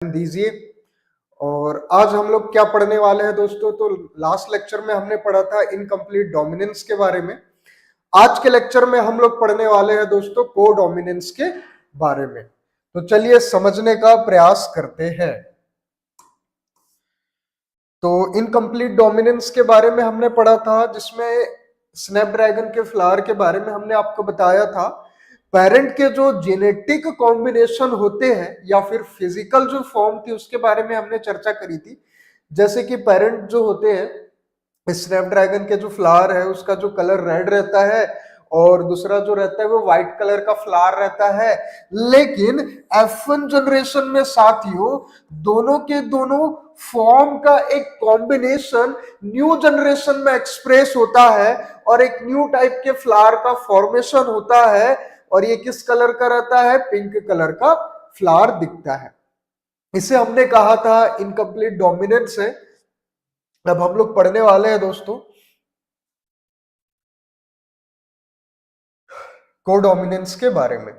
दीजिए। और आज हम लोग क्या पढ़ने वाले हैं दोस्तों? तो लास्ट लेक्चर में हमने पढ़ा था इनकम्प्लीट डोमिनेंस के बारे में। आज के लेक्चर में हम लोग पढ़ने वाले हैं दोस्तों को डोमिनेंस के बारे में। तो चलिए समझने का प्रयास करते हैं। तो इनकम्प्लीट डोमिनेंस के बारे में हमने पढ़ा था, जिसमें स्नैपड्रैगन के फ्लावर के बारे में हमने आपको बताया था। पेरेंट के जो जेनेटिक कॉम्बिनेशन होते हैं या फिर फिजिकल जो फॉर्म थी उसके बारे में हमने चर्चा करी थी। जैसे कि पेरेंट जो होते हैं, स्नैपड्रैगन के जो फ्लावर है उसका जो कलर रेड रहता है और दूसरा जो रहता है वो व्हाइट कलर का फ्लावर रहता है। लेकिन F1 जनरेशन में साथियों दोनों के दोनों फॉर्म का एक कॉम्बिनेशन न्यू जनरेशन में एक्सप्रेस होता है और एक न्यू टाइप के फ्लावर का फॉर्मेशन होता है। और ये किस कलर का रहता है? पिंक कलर का फ्लावर दिखता है। इसे हमने कहा था इनकम्प्लीट डोमिनेंस है। अब हम लोग पढ़ने वाले हैं दोस्तों कोडोमिनेंस के बारे में।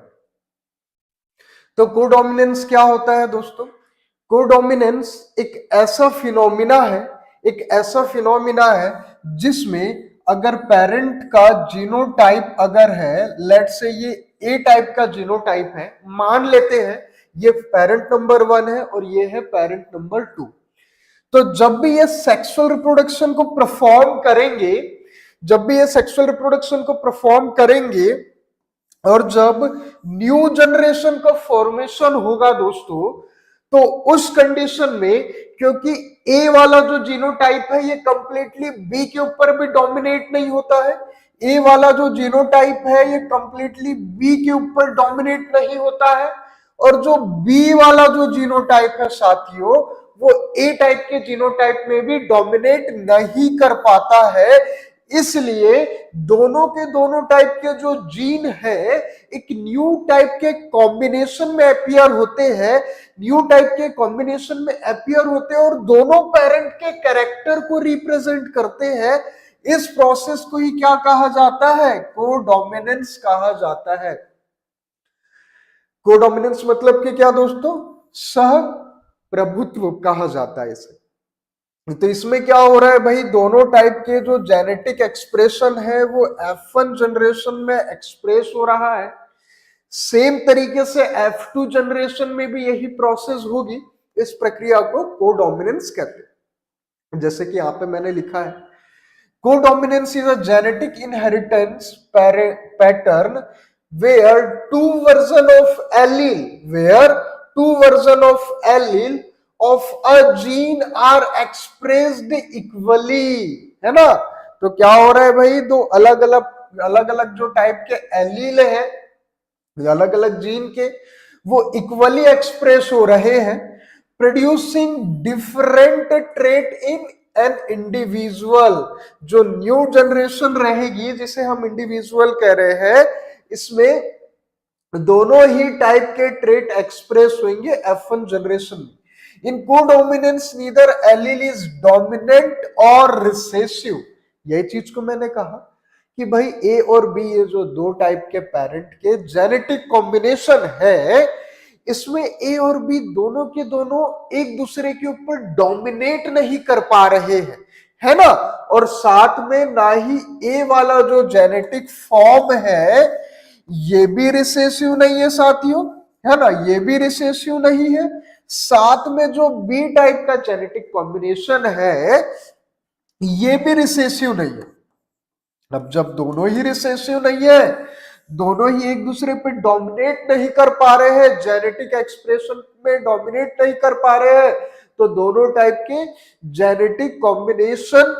तो कोडोमिनेंस क्या होता है दोस्तों? कोडोमिनेंस एक ऐसा फिनोमिना है जिसमें अगर पेरेंट का जीनोटाइप अगर है, लेट्स से ये ए टाइप का जीनोटाइप है, मान लेते हैं ये पेरेंट नंबर 1 है और ये है पेरेंट नंबर 2। तो जब भी ये सेक्सुअल रिप्रोडक्शन को परफॉर्म करेंगे और जब न्यू जनरेशन का फॉर्मेशन होगा दोस्तों, तो उस कंडीशन में क्योंकि ए वाला जो जीनोटाइप है ये कंप्लीटली बी के ऊपर भी डोमिनेट नहीं होता है, ए वाला जो जीनोटाइप है ये कंप्लीटली बी के ऊपर डोमिनेट नहीं होता है, और जो बी वाला जो जीनोटाइप है साथियों वो ए टाइप के जीनोटाइप में भी डोमिनेट नहीं कर पाता है। इसलिए दोनों के दोनों टाइप के जो जीन है एक न्यू टाइप के कॉम्बिनेशन में अपियर होते हैं, और दोनों पेरेंट के कैरेक्टर को रिप्रेजेंट करते हैं। इस प्रोसेस को ही क्या कहा जाता है? कोडोमिनेंस कहा जाता है। कोडोमिनेंस मतलब कि क्या दोस्तों? सह प्रभुत्व कहा जाता है इसे। तो इसमें क्या हो रहा है भाई, दोनों टाइप के जो जेनेटिक एक्सप्रेशन है वो F1 जनरेशन में एक्सप्रेस हो रहा है। सेम तरीके से F2 जनरेशन में भी यही प्रोसेस होगी। इस प्रक्रिया को कोडोमिनेंस कहते हैं। जैसे कि यहां पे मैंने लिखा है, codominance is a genetic inheritance pattern where two version of allele of a gene are expressed equally, है ना? तो क्या हो रहा है भाई, दो अलग अलग जो टाइप के एलील है अलग अलग जीन के वो इक्वली एक्सप्रेस हो रहे हैं, producing different trait in an individual. जो न्यू जनरेशन रहेगी जिसे हम इंडिविजुअल कह रहे हैं, इसमें दोनों ही टाइप के ट्रेट एक्सप्रेस होंगे F1 जनरेशन में। In codominance neither allele is dominant और रिसेसिव। यही चीज को मैंने कहा कि भाई ए और बी ये जो दो टाइप के पेरेंट के जेनेटिक कॉम्बिनेशन है, इसमें ए और बी दोनों के दोनों एक दूसरे के ऊपर डोमिनेट नहीं कर पा रहे हैं, है ना? और साथ में ना ही ए वाला जो जेनेटिक फॉर्म है ये भी रिसेसिव नहीं है साथियों, है ना? ये भी रिसेसिव नहीं है। साथ में जो बी टाइप का जेनेटिक कॉम्बिनेशन है ये भी रिसेसिव नहीं है। अब जब दोनों ही रिसेसिव नहीं है, दोनों ही एक दूसरे पे डोमिनेट नहीं कर पा रहे हैं, जेनेटिक एक्सप्रेशन में डोमिनेट नहीं कर पा रहे हैं, तो दोनों टाइप के जेनेटिक कॉम्बिनेशन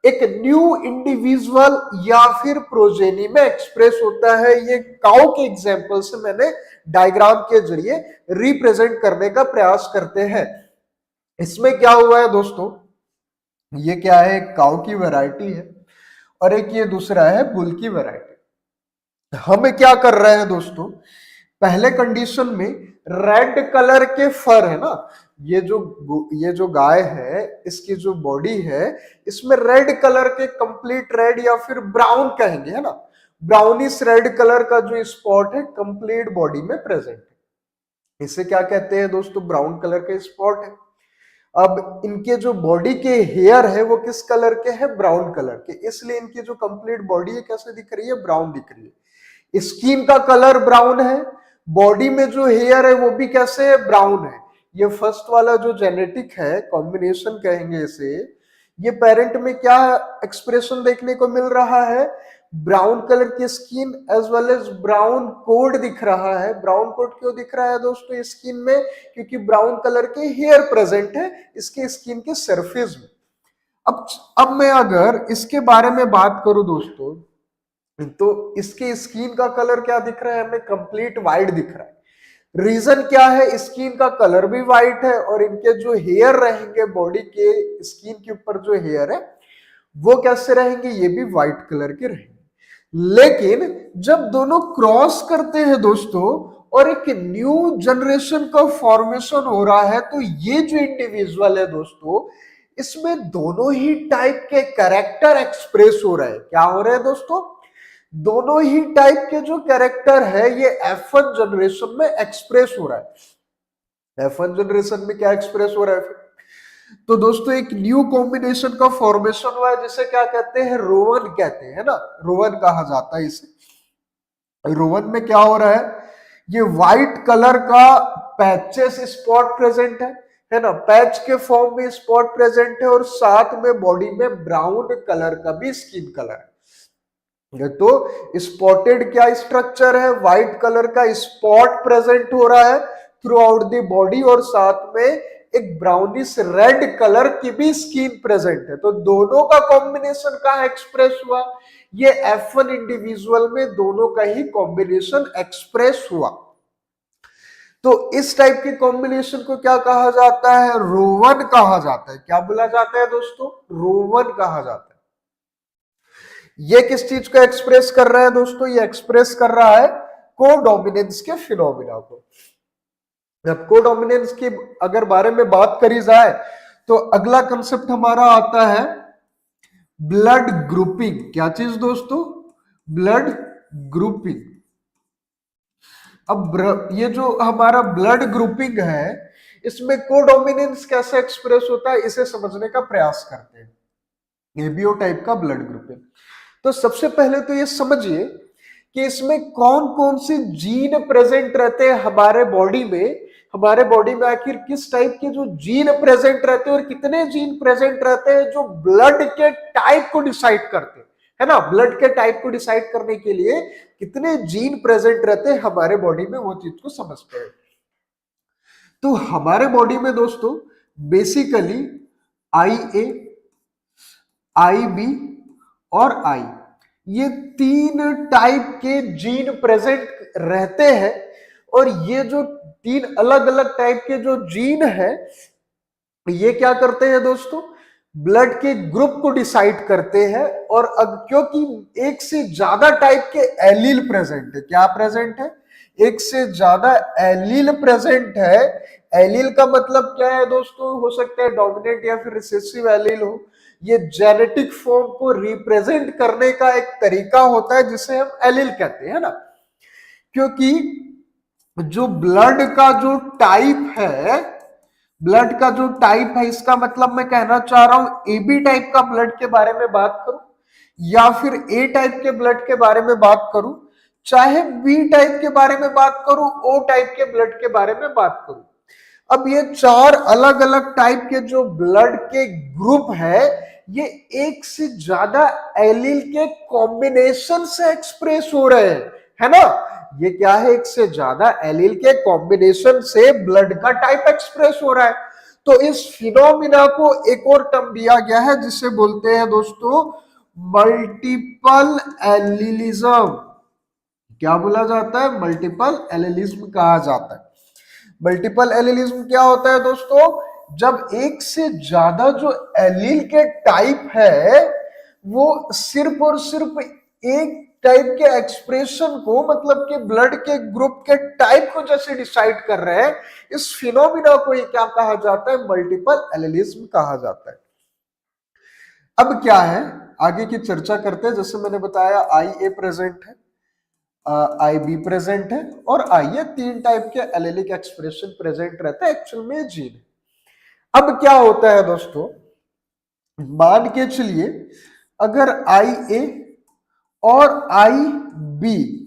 एक न्यू इंडिविजुअल या फिर प्रोजेनी में एक्सप्रेस होता है। ये काउ के एग्जांपल से मैंने डायग्राम के जरिए रिप्रेजेंट करने का प्रयास करते हैं। इसमें क्या हुआ है दोस्तों, ये क्या है, काउ की वैरायटी है और एक ये दूसरा है बुल की वैरायटी। हम क्या कर रहे हैं दोस्तों, पहले कंडीशन में रेड कलर के फर है ना, ये जो गाय है इसकी जो बॉडी है इसमें रेड कलर के कंप्लीट रेड या फिर ब्राउन कहेंगे, है ना? ब्राउनिश रेड कलर का जो स्पॉट है कंप्लीट बॉडी में प्रेजेंट है। इसे क्या कहते हैं दोस्तों, ब्राउन कलर के स्पॉट है। अब इनके जो बॉडी के हेयर है वो किस कलर के हैं, ब्राउन कलर के, इसलिए इनकी जो कंप्लीट बॉडी है कैसे दिख रही है, ब्राउन दिख रही है। स्किन का कलर ब्राउन है, बॉडी में जो हेयर है वो भी कैसे है, ब्राउन है। ये फर्स्ट वाला जो जेनेटिक है, कॉम्बिनेशन कहेंगे इसे, ये पेरेंट में क्या एक्सप्रेशन देखने को मिल रहा है, ब्राउन कलर की skin as well as brown code दिख रहा है। ब्राउन कोड क्यों दिख रहा है दोस्तों स्किन में, क्योंकि ब्राउन कलर के हेयर प्रेजेंट है इसके स्किन के सरफेस में। अब मैं अगर इसके बारे में बात करूं दोस्तों, तो इसके स्किन का कलर क्या दिख रहा है हमें, कंप्लीट व्हाइट दिख रहा है। रीजन क्या है, स्किन का कलर भी व्हाइट है और इनके जो हेयर रहेंगे बॉडी के स्किन के ऊपर जो हेयर है वो कैसे रहेंगे, ये भी व्हाइट कलर के रहेंगे। लेकिन जब दोनों क्रॉस करते हैं दोस्तों और एक न्यू जनरेशन का फॉर्मेशन हो रहा है, तो ये जो इंडिविजुअल है दोस्तों, इसमें दोनों ही टाइप के कैरेक्टर एक्सप्रेस हो रहे हैं। क्या हो रहे हैं दोस्तों, दोनों ही टाइप के जो कैरेक्टर है ये F1 जनरेशन में एक्सप्रेस हो रहा है। F1 जनरेशन में क्या एक्सप्रेस हो रहा है, तो दोस्तों एक न्यू कॉम्बिनेशन का फॉर्मेशन हुआ है जिसे क्या कहते हैं, रोवन कहते हैं ना, रोवन कहा जाता है इसे। रोवन में क्या हो रहा है, ये व्हाइट कलर का पैचेस स्पॉट प्रेजेंट है ना, पैच के फॉर्म में स्पॉट प्रेजेंट है और साथ में बॉडी में ब्राउन कलर का भी स्किन कलर है। तो स्पॉटेड क्या स्ट्रक्चर है, व्हाइट कलर का स्पॉट प्रेजेंट हो रहा है थ्रू आउट द बॉडी और साथ में एक ब्राउनिश रेड कलर की भी स्किन प्रेजेंट है। तो दोनों का कॉम्बिनेशन का एक्सप्रेस हुआ, ये F1 इंडिविजुअल में दोनों का ही कॉम्बिनेशन एक्सप्रेस हुआ। तो इस टाइप के कॉम्बिनेशन को क्या कहा जाता है, रोवन कहा जाता है। क्या बोला जाता है दोस्तों, रोवन कहा जाता है। ये किस चीज को एक्सप्रेस कर रहा है दोस्तों, ये एक्सप्रेस कर रहा है कोडोमिनेंस के फिनोमिना को। जब कोडोमिनेंस की अगर बारे में बात करी जाए तो अगला कंसेप्ट हमारा आता है ब्लड ग्रुपिंग। क्या चीज दोस्तों, ब्लड ग्रुपिंग। अब ये जो हमारा ब्लड ग्रुपिंग है इसमें कोडोमिनेंस कैसे एक्सप्रेस होता है इसे समझने का प्रयास करते हैं। एबीओ टाइप का ब्लड ग्रुपिंग, तो सबसे पहले तो ये समझिए कि इसमें कौन कौन से जीन प्रेजेंट रहते हैं हमारे बॉडी में। हमारे बॉडी में आखिर किस टाइप के जो जीन प्रेजेंट रहते हैं और कितने जीन प्रेजेंट रहते हैं जो ब्लड के टाइप को डिसाइड करते हैं, है ना। ब्लड के टाइप को डिसाइड करने के लिए कितने जीन प्रेजेंट रहते हैं हमारे बॉडी में, वो चीज को समझते हैं। तो हमारे बॉडी में दोस्तों बेसिकली IA, IB और I, ये तीन टाइप के जीन प्रेजेंट रहते हैं और ये जो तीन अलग अलग टाइप के जो जीन है ये क्या करते हैं दोस्तों, ब्लड के ग्रुप को डिसाइड करते हैं। और अब क्योंकि एक से ज्यादा टाइप के एलील प्रेजेंट है, क्या प्रेजेंट है, एक से ज्यादा एलील प्रेजेंट है। एलील का मतलब क्या है दोस्तों, हो सकता है डोमिनेंट या फिर रिसेसिव एलील हो। ये जेनेटिक फॉर्म को रिप्रेजेंट करने का एक तरीका होता है जिसे हम एलील कहते हैं ना। क्योंकि जो ब्लड का जो टाइप है, ब्लड का जो टाइप है, इसका मतलब मैं कहना चाह रहा हूं AB टाइप का ब्लड के बारे में बात करूं या फिर A टाइप के ब्लड के बारे में बात करूं, चाहे B टाइप के बारे में बात करूं, O टाइप के ब्लड के बारे में बात करूं। अब ये चार अलग अलग टाइप के जो ब्लड के ग्रुप है ये एक से ज्यादा एलील के कॉम्बिनेशन से एक्सप्रेस हो रहे हैं, है ना। ये क्या है, एक से ज्यादा एलील के कॉम्बिनेशन से ब्लड का टाइप एक्सप्रेस हो रहा है। तो इस फिनोमिना को एक और टर्म दिया गया है जिसे बोलते हैं दोस्तों मल्टीपल एलिलिज्म। क्या बोला जाता है, मल्टीपल एलिलिज्म कहा जाता है। मल्टीपल एलिलिज्म क्या होता है दोस्तों, जब एक से ज्यादा जो एलील के टाइप है वो सिर्फ और सिर्फ एक टाइप के एक्सप्रेशन को, मतलब कि ब्लड के ग्रुप के टाइप को जैसे डिसाइड कर रहे हैं, इस फिनोमिना को ये क्या कहा जाता है, मल्टीपल एलिलिज्म कहा जाता है। अब क्या है, आगे की चर्चा करते हैं। जैसे मैंने बताया IA प्रेजेंट है, आई बी प्रेजेंट है और आई है, तीन टाइप के एलेलिक एक्सप्रेशन प्रेजेंट रहता है एक्चुअल में जीन। अब क्या होता है दोस्तों, मान के चलिए अगर आई ए और आई बी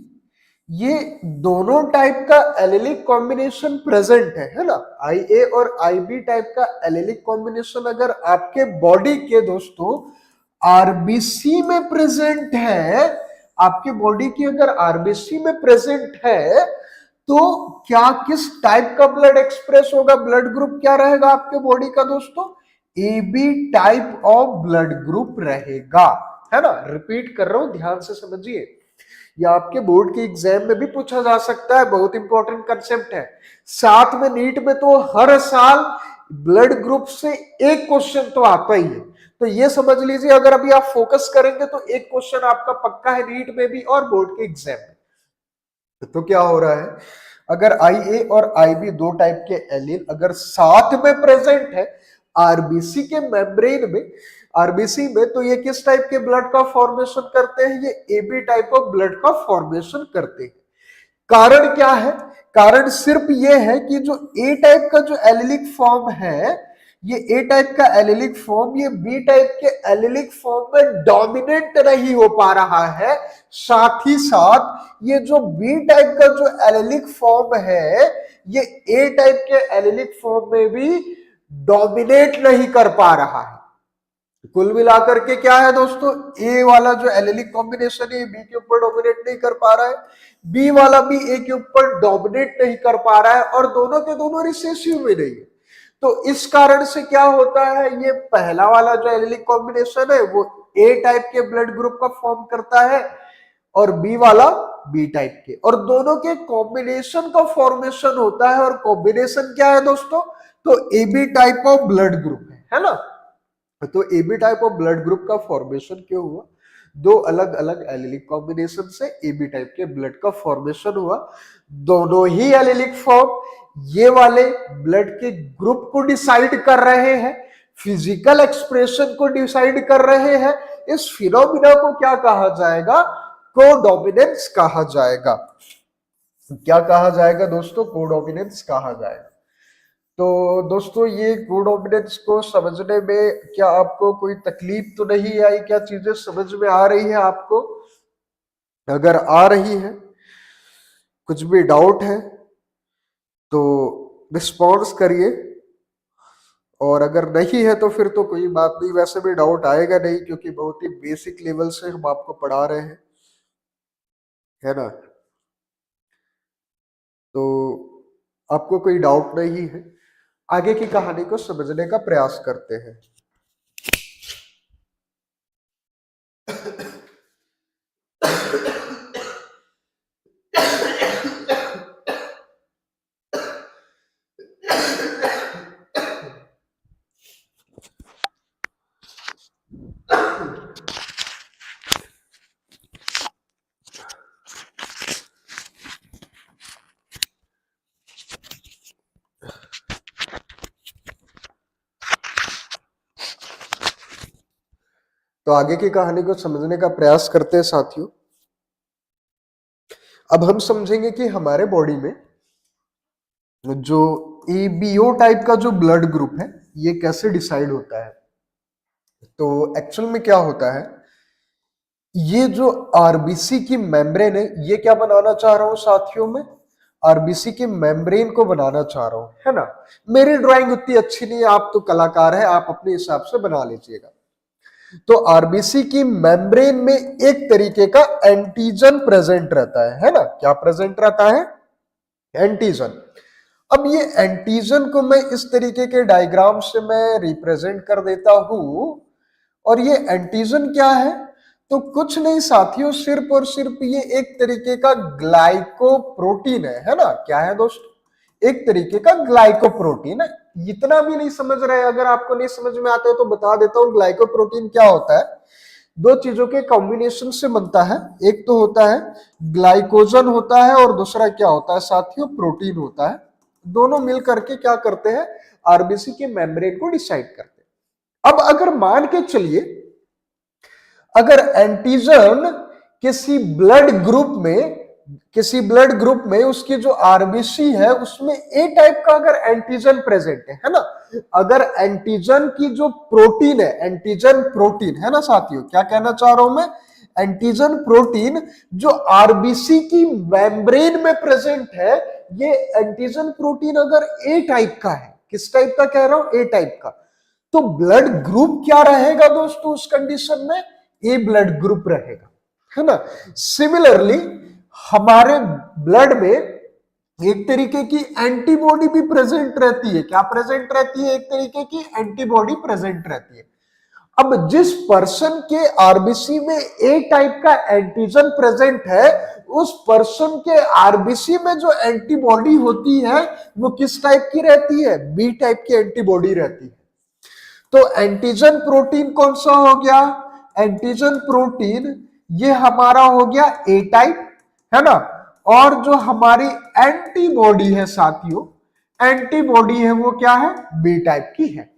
ये दोनों टाइप का एलेलिक कॉम्बिनेशन प्रेजेंट है ना, आई ए और आई बी टाइप का एलेलिक कॉम्बिनेशन अगर आपके बॉडी के दोस्तों आरबीसी में प्रेजेंट है, आपके बॉडी की अगर आरबीसी में प्रेजेंट है, तो क्या किस टाइप का ब्लड एक्सप्रेस होगा, ब्लड ग्रुप क्या रहेगा आपके बॉडी का दोस्तों, A B type of blood group रहेगा, है ना। रिपीट कर रहा हूं, ध्यान से समझिए, या आपके बोर्ड के एग्जाम में भी पूछा जा सकता है, बहुत इंपॉर्टेंट कंसेप्ट है। साथ में नीट में तो हर साल ब्लड ग्रुप से एक क्वेश्चन तो आता ही है, तो ये समझ लीजिए अगर अभी आप फोकस करेंगे तो एक क्वेश्चन आपका पक्का है नीट में भी और बोर्ड के एग्जाम में। तो क्या हो रहा है, अगर आई ए और आई बी दो टाइप के एलील अगर साथ में प्रेजेंट है आरबीसी के मेम्ब्रेन में, आरबीसी में, तो ये किस टाइप के ब्लड का फॉर्मेशन करते हैं, ये एबी टाइप ऑफ ब्लड का फॉर्मेशन करते हैं। कारण क्या है, कारण सिर्फ ये है कि जो ए टाइप का जो एलिलिक फॉर्म है, ये ए टाइप का एलिलिक फॉर्म ये बी टाइप के एलिलिक फॉर्म में डोमिनेट नहीं हो पा रहा है, साथ ही साथ ये जो बी टाइप का जो एलिलिक फॉर्म है ये ए टाइप के एलिलिक फॉर्म में भी डोमिनेट नहीं कर पा रहा है। कुल मिलाकर के क्या है दोस्तों, ए वाला जो एलेलिक कॉम्बिनेशन है बी के ऊपर डोमिनेट नहीं कर पा रहा है, बी वाला भी ए के ऊपर डोमिनेट नहीं कर पा रहा है, और दोनों के दोनों रिसेसिव में नहीं है। तो इस कारण से क्या होता है, ये पहला वाला जो एलेलिक कॉम्बिनेशन है वो ए टाइप के ब्लड ग्रुप का फॉर्म करता है और बी वाला बी टाइप के, और दोनों के कॉम्बिनेशन का फॉर्मेशन होता है। और कॉम्बिनेशन क्या है दोस्तों, तो A B type of blood group है ना। तो AB type of blood group का फॉर्मेशन क्यों हुआ, दो अलग अलग एलिलिक कॉम्बिनेशन से एबी टाइप के ब्लड का फॉर्मेशन हुआ। दोनों ही एलिलिक फॉर्म ये वाले ब्लड के ग्रुप को डिसाइड कर रहे हैं, फिजिकल एक्सप्रेशन को डिसाइड कर रहे हैं। इस फिनोमिना को क्या कहा जाएगा, कोडोमिनेंस कहा जाएगा। क्या कहा जाएगा दोस्तों, कोडोमिनेंस कहा जाएगा। तो दोस्तों ये कोडोमिनेंस को समझने में क्या आपको कोई तकलीफ तो नहीं आई, क्या चीजें समझ में आ रही है आपको, अगर आ रही है, कुछ भी डाउट है तो रिस्पॉन्स करिए, और अगर नहीं है तो फिर तो कोई बात नहीं, वैसे भी डाउट आएगा नहीं क्योंकि बहुत ही बेसिक लेवल से हम आपको पढ़ा रहे हैं, है ना। तो आपको कोई डाउट नहीं है, आगे की कहानी को समझने का प्रयास करते हैं। तो आगे की कहानी को समझने का प्रयास करते हैं साथियों। अब हम समझेंगे कि हमारे बॉडी में जो एबीओ टाइप का जो ब्लड ग्रुप है ये कैसे डिसाइड होता है। तो एक्चुअल में क्या होता है, ये जो आरबीसी की मेम्ब्रेन है, ये क्या बनाना चाह रहा हूं साथियों में, आरबीसी की मेम्ब्रेन को बनाना चाह रहा हूं, है ना। मेरी ड्राइंग उतनी अच्छी नहीं है, आप तो कलाकार है, आप अपने हिसाब से बना लीजिएगा। तो आरबीसी की मेम्ब्रेन में एक तरीके का एंटीजन प्रेजेंट रहता है ना, क्या प्रेजेंट रहता है, एंटीजन। अब ये एंटीजन को मैं इस तरीके के डायग्राम से मैं रिप्रेजेंट कर देता हूं, और ये एंटीजन क्या है, तो कुछ नहीं साथियों, सिर्फ और सिर्फ ये एक तरीके का ग्लाइकोप्रोटीन है ना। क्या है दोस्तों, एक तरीके का ग्लाइकोप्रोटीन है। इतना भी नहीं समझ रहे, अगर आपको नहीं समझ में आता है तो बता देता हूं, ग्लाइकोप्रोटीन क्या होता है, दो चीजों के कॉम्बिनेशन से बनता है, एक तो होता है ग्लाइकोजन होता है और दूसरा क्या होता है साथियों, प्रोटीन होता है। दोनों मिल करके क्या करते हैं, आरबीसी के मेम्ब्रेन को डिसाइड करते हैं। अब अगर मान के चलिए, अगर एंटीजन किसी ब्लड ग्रुप में किसी ब्लड ग्रुप में उसकी जो आरबीसी है उसमें ए टाइप का अगर एंटीजन प्रेजेंट है ना, अगर एंटीजन की जो प्रोटीन है, एंटीजन प्रोटीन है ना साथियों, क्या कहना चाह रहा हूं मैं, एंटीजन प्रोटीन जो आरबीसी की मेम्ब्रेन में प्रेजेंट है, ये एंटीजन प्रोटीन अगर ए टाइप का है, किस टाइप का कह रहा हूं, ए टाइप का, तो ब्लड ग्रुप क्या रहेगा दोस्तों उस कंडीशन में, ए ब्लड ग्रुप रहेगा, है ना। सिमिलरली हमारे ब्लड में एक तरीके की एंटीबॉडी भी प्रेजेंट रहती है, क्या प्रेजेंट रहती है, एक तरीके की एंटीबॉडी प्रेजेंट रहती है। अब जिस पर्सन के आरबीसी में ए टाइप का एंटीजन प्रेजेंट है, उस पर्सन के आरबीसी में जो एंटीबॉडी होती है वो किस टाइप की रहती है, बी टाइप की एंटीबॉडी रहती है। तो एंटीजन प्रोटीन कौन सा हो गया, एंटीजन प्रोटीन ये हमारा हो गया ए टाइप, है ना। और जो हमारी एंटीबॉडी है साथियों, एंटीबॉडी है वो क्या है, बी टाइप की है।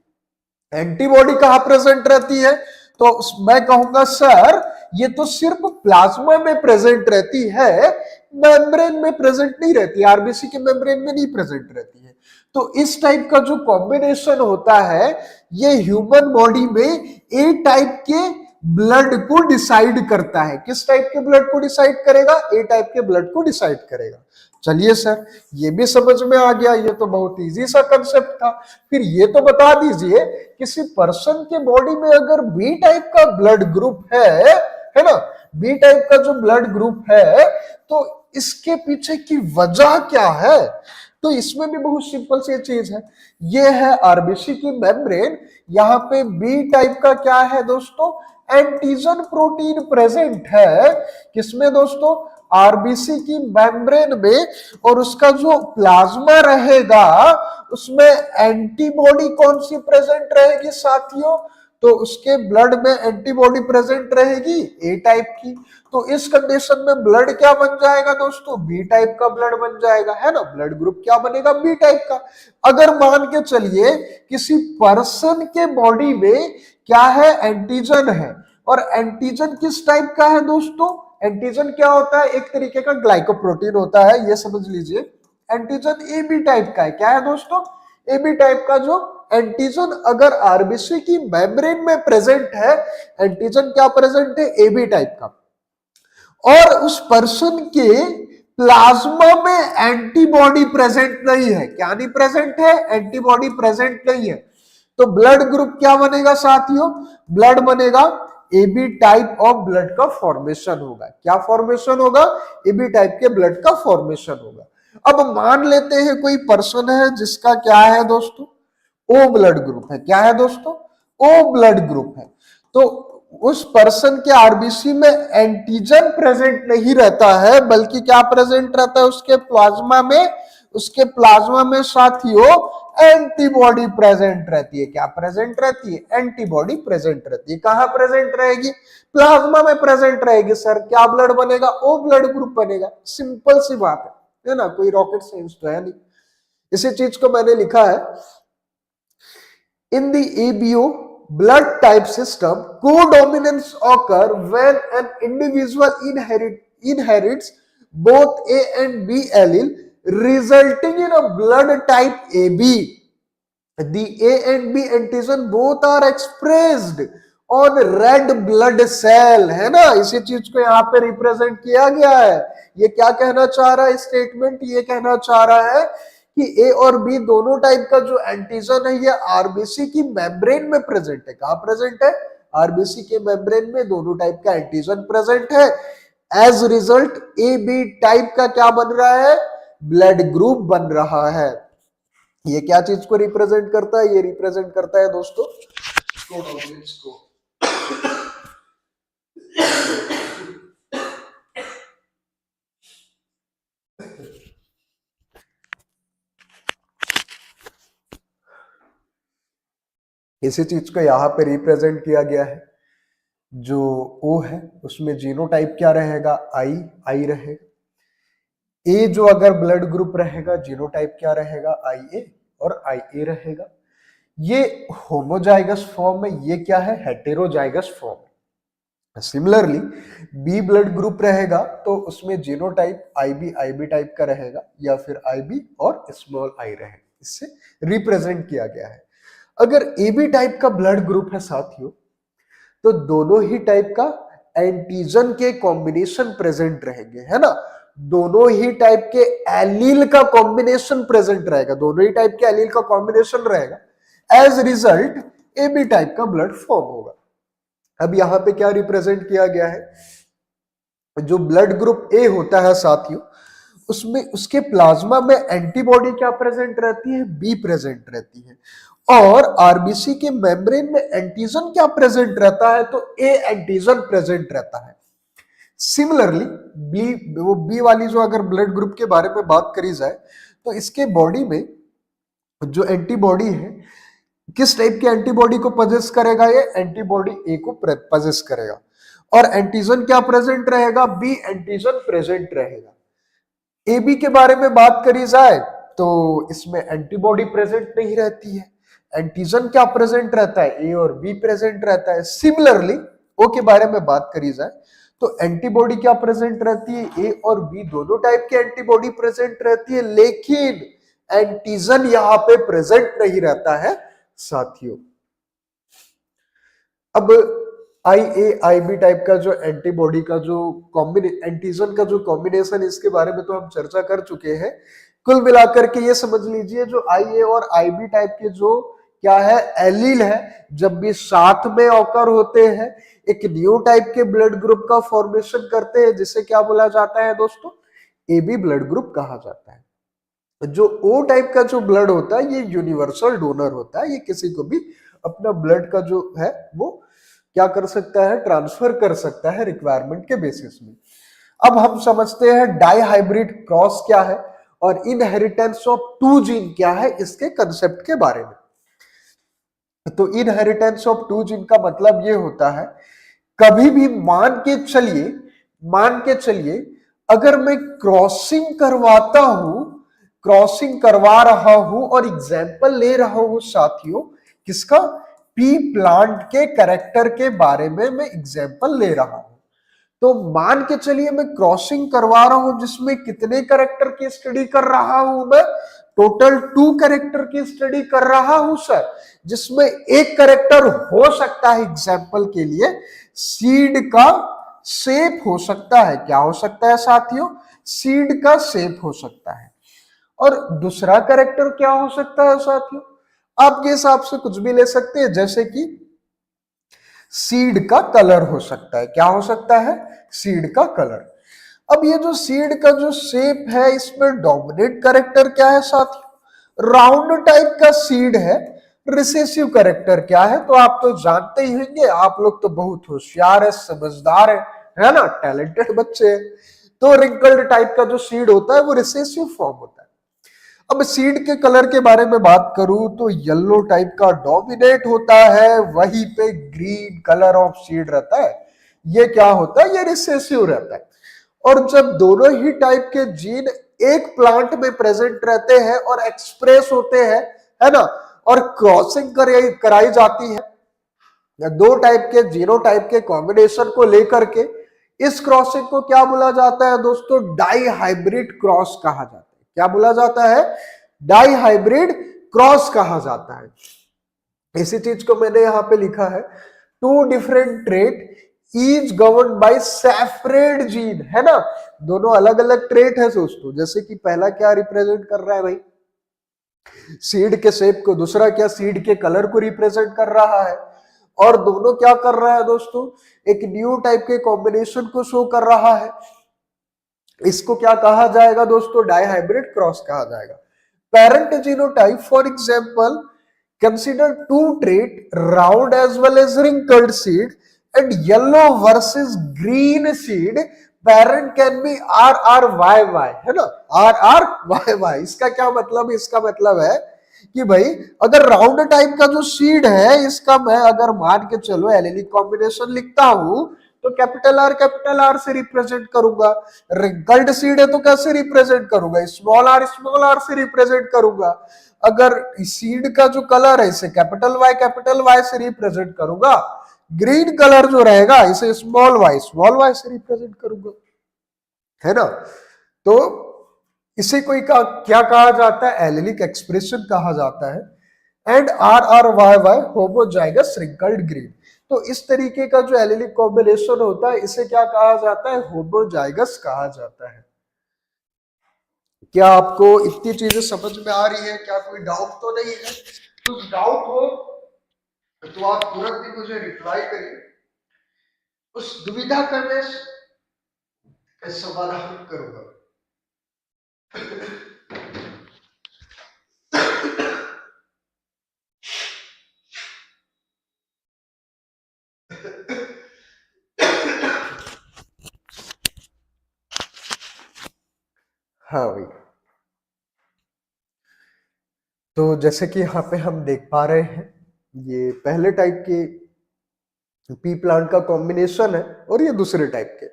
एंटीबॉडी कहां प्रेजेंट रहती है, तो मैं कहूंगा सर ये तो सिर्फ प्लाज्मा में प्रेजेंट रहती है, मेम्ब्रेन में प्रेजेंट नहीं रहती, आरबीसी के मेम्ब्रेन में नहीं प्रेजेंट रहती है। तो इस टाइप का जो कॉम्बिनेशन होता है ये ह्यूमन बॉडी में ए टाइप के ब्लड को डिसाइड करता है, किस टाइप के ब्लड को डिसाइड करेगा, ए टाइप के ब्लड को डिसाइड करेगा। चलिए सर ये भी समझ में आ गया, ये तो बहुत इजी सा कंसेप्ट था। फिर ये तो बता दीजिए किसी पर्सन के बॉडी में अगर बी टाइप का ब्लड ग्रुप है ना, बी टाइप का जो ब्लड ग्रुप है, तो इसके पीछे की वजह क्या है, तो इसमें भी बहुत सिंपल सी चीज है, ये है आरबीसी की मेम्ब्रेन, यहाँ पे बी टाइप का क्या है दोस्तों, एंटीजन प्रोटीन प्रेजेंट है, किसमें दोस्तों, आरबीसी की मेम्ब्रेन में, और उसका जो प्लाज्मा रहेगा उसमें एंटीबॉडी कौन सी प्रेजेंट रहेगी साथियों, तो उसके ब्लड में एंटीबॉडी प्रेजेंट रहेगी ए टाइप की। तो इस कंडीशन में ब्लड क्या बन जाएगा दोस्तों, बी टाइप का ब्लड बन जाएगा, है ना, ब्लड ग्रुप क्या बनेगा, बी टाइप का। अगर मान के चलिए किसी पर्सन के बॉडी में क्या है, एंटीजन है, और एंटीजन किस टाइप का है दोस्तों, एंटीजन क्या होता है, एक तरीके का ग्लाइकोप्रोटीन होता है, ये समझ लीजिए। एंटीजन ए बी टाइप का है, क्या है दोस्तों, ए बी टाइप का जो एंटीजन अगर आरबीसी की मेम्ब्रेन में प्रेजेंट है, एंटीजन क्या प्रेजेंट है, ए बी टाइप का, और उस पर्सन के प्लाज्मा में एंटीबॉडी प्रेजेंट नहीं है, क्या नहीं प्रेजेंट है, एंटीबॉडी प्रेजेंट नहीं है, तो ब्लड ग्रुप क्या बनेगा साथियों, ब्लड बनेगा एबी टाइप ऑफ ब्लड का फॉर्मेशन होगा, क्या फॉर्मेशन होगा, एबी टाइप के ब्लड का फॉर्मेशन होगा। अब मान लेते हैं कोई पर्सन है जिसका क्या है दोस्तों, ओ ब्लड ग्रुप है, क्या है दोस्तों, ओ ब्लड ग्रुप है, तो उस पर्सन के आरबीसी में एंटीजन प्रेजेंट नहीं रहता है, बल्कि क्या प्रेजेंट रहता है उसके प्लाज्मा में, उसके प्लाज्मा में साथियों एंटीबॉडी प्रेजेंट रहती है, क्या प्रेजेंट रहती है, एंटीबॉडी प्रेजेंट रहती है, कहां प्रेजेंट रहेगी, प्लाज्मा में प्रेजेंट रहेगी। सर क्या ब्लड बनेगा, ओ ब्लड ग्रुप बनेगा, सिंपल सी बात है ना, कोई रॉकेट साइंस तो है नहीं। इसी चीज को मैंने लिखा है, in the ABO blood type system, codominance occur when an individual inherits both A and B allele, resulting in a blood type AB. The A and B antigen both are expressed on red blood cell, है ना, इसी चीज को यहाँ पे represent किया गया है। ये क्या कहना चाह रहा है स्टेटमेंट, ये कहना चाह रहा है कि ए और बी दोनों टाइप का जो एंटीजन है ये आरबीसी की मेम्ब्रेन में प्रेजेंट है, कहां प्रेजेंट है, आरबीसी के मेम्ब्रेन में दोनों टाइप का एंटीजन प्रेजेंट है। As result A B type का क्या बन रहा है, ब्लड ग्रुप बन रहा है। ये क्या चीज को रिप्रेजेंट करता है, ये रिप्रेजेंट करता है दोस्तों कोडोमिनेंस को। इसी चीज को यहाँ पे रिप्रेजेंट किया गया है, जो ओ है उसमें जीनोटाइप क्या रहेगा, आई, आई रहेगा। ए जो अगर ब्लड ग्रुप रहेगा जीनोटाइप क्या रहेगा, आई ए और आई ए रहेगा। ये होमोजाइगस फॉर्म है, ये क्या है, heterozygous form. Similarly B blood group रहेगा तो उसमें जीनोटाइप आईबी टाइप का रहेगा या फिर आईबी और स्मॉल आई रहेगा, इससे रिप्रेजेंट किया गया है। अगर एबी टाइप का ब्लड ग्रुप है साथियों तो दोनों ही टाइप का एंटीजन के कॉम्बिनेशन प्रेजेंट रहेंगे, है ना। दोनों ही टाइप के एलील का कॉम्बिनेशन प्रेजेंट रहेगा, दोनों ही टाइप के एलील का कॉम्बिनेशन रहेगा। एज रिजल्ट एबी टाइप का ब्लड फॉर्म होगा। अब यहां पे क्या रिप्रेजेंट किया गया है, जो ब्लड ग्रुप ए होता है साथियों उसमें उसके प्लाज्मा में एंटीबॉडी क्या प्रेजेंट रहती है, बी प्रेजेंट रहती है। और आरबीसी के मेम्ब्रेन में एंटीजन क्या प्रेजेंट रहता है, तो ए एंटीजन प्रेजेंट रहता है। सिमिलरली बी, वो बी वाली जो अगर ब्लड ग्रुप के बारे में बात करी जाए तो इसके बॉडी में जो एंटीबॉडी है किस टाइप की एंटीबॉडी को पजेस करेगा, ये एंटीबॉडी ए को पजेस करेगा। और एंटीजन क्या प्रेजेंट रहेगा, बी एंटीजन प्रेजेंट रहेगा। एबी के बारे में बात करी जाए तो इसमें एंटीबॉडी प्रेजेंट नहीं रहती है, एंटीजन क्या प्रेजेंट रहता है, ए और बी प्रेजेंट रहता है। सिमिलरली ओ के बारे में बात करी जाए तो एंटीबॉडी क्या प्रेजेंट रहती है, ए और बी दोनों टाइप की एंटीबॉडी प्रेजेंट रहती है, लेकिन एंटीजन यहां पे प्रेजेंट नहीं रहता है साथियों। अब आई ए आई बी टाइप का जो एंटीबॉडी का जो एंटीजन का जो कॉम्बिनेशन, इसके बारे में तो हम चर्चा कर चुके हैं। कुल मिलाकर के ये समझ लीजिए जो आई ए और आई बी टाइप के जो क्या है एलील है, जब भी साथ में ऑकर होते हैं एक न्यू टाइप के ब्लड ग्रुप का फॉर्मेशन करते हैं, जिसे क्या बोला जाता है दोस्तों, ए बी ब्लड ग्रुप कहा जाता है। जो ओ टाइप का जो ब्लड होता है ये यूनिवर्सल डोनर होता है, ये किसी को भी अपना ब्लड का जो है वो क्या कर सकता है, ट्रांसफर कर सकता है रिक्वायरमेंट के बेसिस में। अब हम समझते हैं डाई हाइब्रिड क्रॉस क्या है और इनहेरिटेंस ऑफ टू जीन क्या है, इसके कंसेप्ट के बारे में। तो इनहेरिटेंस ऑफ टू जीन का मतलब ये होता है, कभी भी मान के चलिए अगर मैं क्रॉसिंग करवा रहा हूं और एग्जाम्पल ले रहा हूं साथियों, किसका, पी प्लांट के कैरेक्टर के बारे में मैं एग्जाम्पल ले रहा हूं। तो मान के चलिए मैं क्रॉसिंग करवा रहा हूं जिसमें कितने कैरेक्टर की स्टडी कर रहा हूं मैं, टोटल 2 कैरेक्टर की स्टडी कर रहा हूं सर, जिसमें एक कैरेक्टर हो सकता है एग्जाम्पल के लिए सीड का शेप हो सकता है, क्या हो सकता है साथियों, सीड का शेप हो सकता है। और दूसरा कैरेक्टर क्या हो सकता है साथियों, आपके हिसाब से कुछ भी ले सकते हैं, जैसे कि सीड का कलर हो सकता है, क्या हो सकता है, सीड का कलर। अब ये जो सीड का जो शेप है इसमें डोमिनेट कैरेक्टर क्या है साथियों, राउंड टाइप का सीड है। रिसेसिव कैरेक्टर क्या है, तो आप तो जानते ही होंगे, आप लोग तो बहुत होशियार है, समझदार है ना, टैलेंटेड बच्चे हैं। तो रिंकल्ड टाइप का जो सीड होता है वो रिसेसिव फॉर्म होता है। अब सीड के कलर के बारे में बात करूं तो येलो टाइप का डोमिनेट होता है, वहीं पे ग्रीन कलर ऑफ सीड रहता है, ये क्या होता है, ये रिसेसिव रहता है। और जब दोनों ही टाइप के जीन एक प्लांट में प्रेजेंट रहते हैं और एक्सप्रेस होते हैं, है ना, और क्रॉसिंग कराई जाती है दो टाइप के जीनोटाइप के कॉम्बिनेशन को लेकर के, इस क्रॉसिंग को क्या बोला जाता है दोस्तों, डाई हाइब्रिड क्रॉस कहा जाता है। क्या बोला जाता है, डाई हाइब्रिड क्रॉस कहा जाता है। इसी चीज को मैंने यहां पे लिखा है, 2 different trait each govern by separate gene, है ना, दोनों अलग अलग ट्रेट है दोस्तों। जैसे कि पहला क्या रिप्रेजेंट कर रहा है भाई, सीड के शेप को, दूसरा क्या सीड के कलर को रिप्रेजेंट कर रहा है, और दोनों क्या कर रहा है दोस्तों, एक न्यू टाइप के कॉम्बिनेशन को शो कर रहा है। इसको क्या कहा जाएगा दोस्तों, डाई हाइब्रिड क्रॉस कहा जाएगा। Parent genotype for example consider 2 trait round as well as wrinkled seed and yellow versus green seed, parent can be RRYY, है ना, RRYY। इसका क्या मतलब है, इसका मतलब है कि भाई अगर राउंड टाइप का जो सीड है इसका मैं अगर मान के चलो एलिलिक कॉम्बिनेशन लिखता हूं तो कैपिटल आर से रिप्रेजेंट करूंगा। रिंकल्ड सीड है तो कैसे रिप्रेजेंट करूंगा, स्मॉल आर से रिप्रेजेंट करूंगा। अगर सीड का जो कलर है इसे कैपिटल वाई से रिप्रेजेंट करूंगा। ग्रीन कलर जो रहेगा इसे स्मॉल वाई से रिप्रेजेंट करूंगा, है ना। तो इसे क्या कहा जाता है, एलिलिक एक्सप्रेशन कहा जाता है। And R R Y Y homozygous wrinkled green. तो इस तरीके का जो एलिलिक कॉम्बिनेशन होता है इसे क्या कहा जाता है, होमोजाइगस कहा जाता है। क्या आपको इतनी चीजें समझ में आ रही है, क्या कोई डाउट तो नहीं है? कुछ डाउट हो तो आप तुरंत ही मुझे रिप्लाई करिए, उस दुविधा का मैं समाधान करूंगा। हाँ भाई, तो जैसे कि यहाँ पे हम देख पा रहे हैं, ये पहले टाइप के पी प्लांट का कॉम्बिनेशन है और ये दूसरे टाइप के।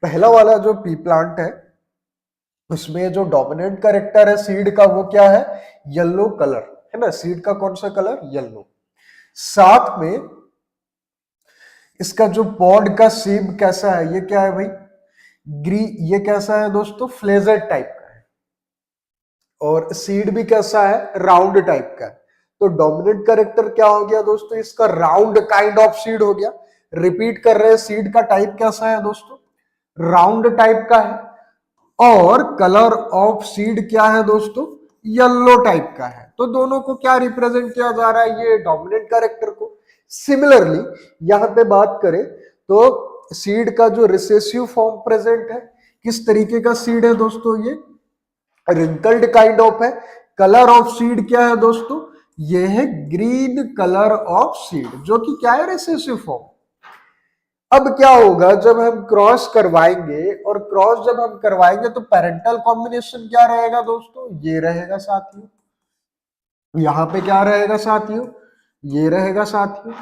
पहला वाला जो पी प्लांट है उसमें जो डोमिनेंट कैरेक्टर है सीड का वो क्या है, येलो कलर, है ना। सीड का कौन सा कलर, येलो। साथ में इसका जो पॉड का शेप कैसा है, ये क्या है भाई, ये कैसा है दोस्तों, फ्लेजेड टाइप का है। और सीड भी कैसा है, राउंड टाइप का है। तो डोमिनेंट कैरेक्टर क्या हो गया दोस्तों, इसका राउंड काइंड ऑफ सीड हो गया। रिपीट कर रहे हैं, सीड का टाइप कैसा है दोस्तों, राउंड टाइप का है। और कलर ऑफ सीड क्या है दोस्तों, येलो टाइप का है। तो दोनों को क्या रिप्रेजेंट किया जा रहा है, ये डोमिनेंट कैरेक्टर को। सिमिलरली यहां पे बात करें तो सीड का जो रिसेसिव फॉर्म प्रेजेंट है, किस तरीके का सीड है दोस्तों, ये रिंकल्ड काइंड ऑफ है। कलर ऑफ सीड क्या है दोस्तों, ये है ग्रीन कलर ऑफ सीड, जो कि क्या है, रिसेसिव फॉर्म। अब क्या होगा जब हम क्रॉस करवाएंगे, और क्रॉस जब हम करवाएंगे तो पेरेंटल कॉम्बिनेशन क्या रहेगा दोस्तों, ये रहेगा साथियों। यहां पे क्या रहेगा साथियों, ये रहेगा साथियों।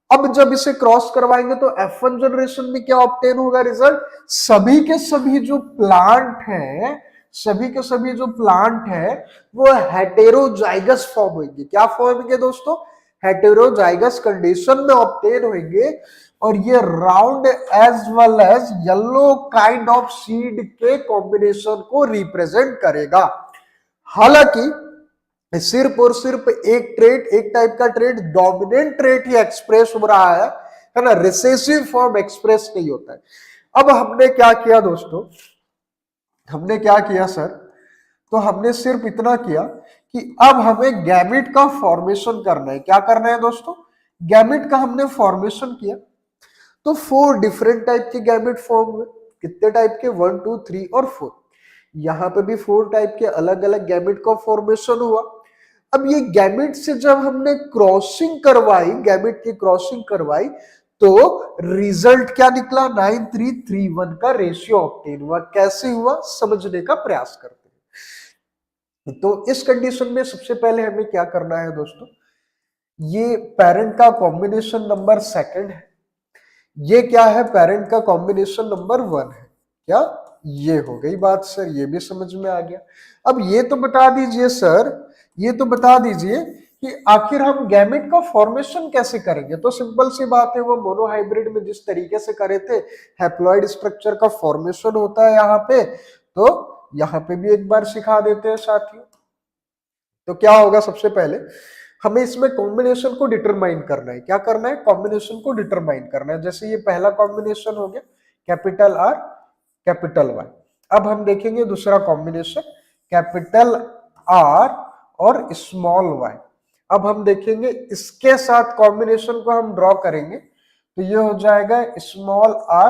अब जब इसे क्रॉस करवाएंगे तो F1 जनरेशन में क्या ऑब्टेन होगा रिजल्ट, सभी के सभी जो प्लांट है, सभी के सभी जो प्लांट है वो हेटेरोजाइगस फॉर्म होंगे। क्या फॉर्म होंगे दोस्तों, हेटेरोजाइगस कंडीशन में ऑब्टेन होंगे। और ये round as well as yellow kind of seed के कॉम्बिनेशन को रिप्रेजेंट करेगा। हालांकि सिर्फ और सिर्फ एक ट्रेट, एक टाइप का ट्रेट, डोमिनेंट ट्रेट ही एक्सप्रेस हो रहा है ना, रिसेसिव फॉर्म एक्सप्रेस नहीं होता है। अब हमने क्या किया दोस्तों, हमने क्या किया सर, तो हमने सिर्फ इतना किया कि अब हमें गैमेट का फॉर्मेशन करना है। क्या करना है दोस्तों, गैमेट का हमने फॉर्मेशन किया। तो 4 डिफरेंट टाइप के गैमेट फॉर्म हुए। कितने टाइप के, 1 2 3 और 4। यहां पे भी 4 टाइप के अलग अलग गैमेट का फॉर्मेशन हुआ। अब ये गैमेट से जब हमने क्रॉसिंग करवाई, गैमेट की क्रॉसिंग करवाई, तो रिजल्ट क्या निकला, 9331 का रेशियो ऑब्टेन हुआ। कैसे हुआ, समझने का प्रयास करते हैं। तो इस कंडीशन में सबसे पहले हमें क्या करना है दोस्तों, ये पेरेंट का कॉम्बिनेशन नंबर सेकंड है, ये क्या है, पेरेंट का कॉम्बिनेशन नंबर 1 है। क्या, ये हो गई बात सर, ये भी समझ में आ गया। अब ये तो बता दीजिए सर, ये तो बता दीजिए कि आखिर हम गैमेट का फॉर्मेशन कैसे करेंगे। तो सिंपल सी बात है, वो मोनोहाइब्रिड में जिस तरीके से करे थे, हैप्लॉइड स्ट्रक्चर का फॉर्मेशन होता है यहाँ पे, तो यहाँ पे भी एक बार सिखा देते हैं साथियों। तो क्या होगा, सबसे पहले हमें इसमें कॉम्बिनेशन को डिटरमाइन करना है। क्या करना है, कॉम्बिनेशन को डिटरमाइन करना है। जैसे ये पहला कॉम्बिनेशन हो गया, कैपिटल आर कैपिटल वाई। अब हम देखेंगे दूसरा कॉम्बिनेशन, कैपिटल आर और स्मॉल वाई। अब हम देखेंगे इसके साथ कॉम्बिनेशन को हम ड्रॉ करेंगे, तो ये हो जाएगा स्मॉल आर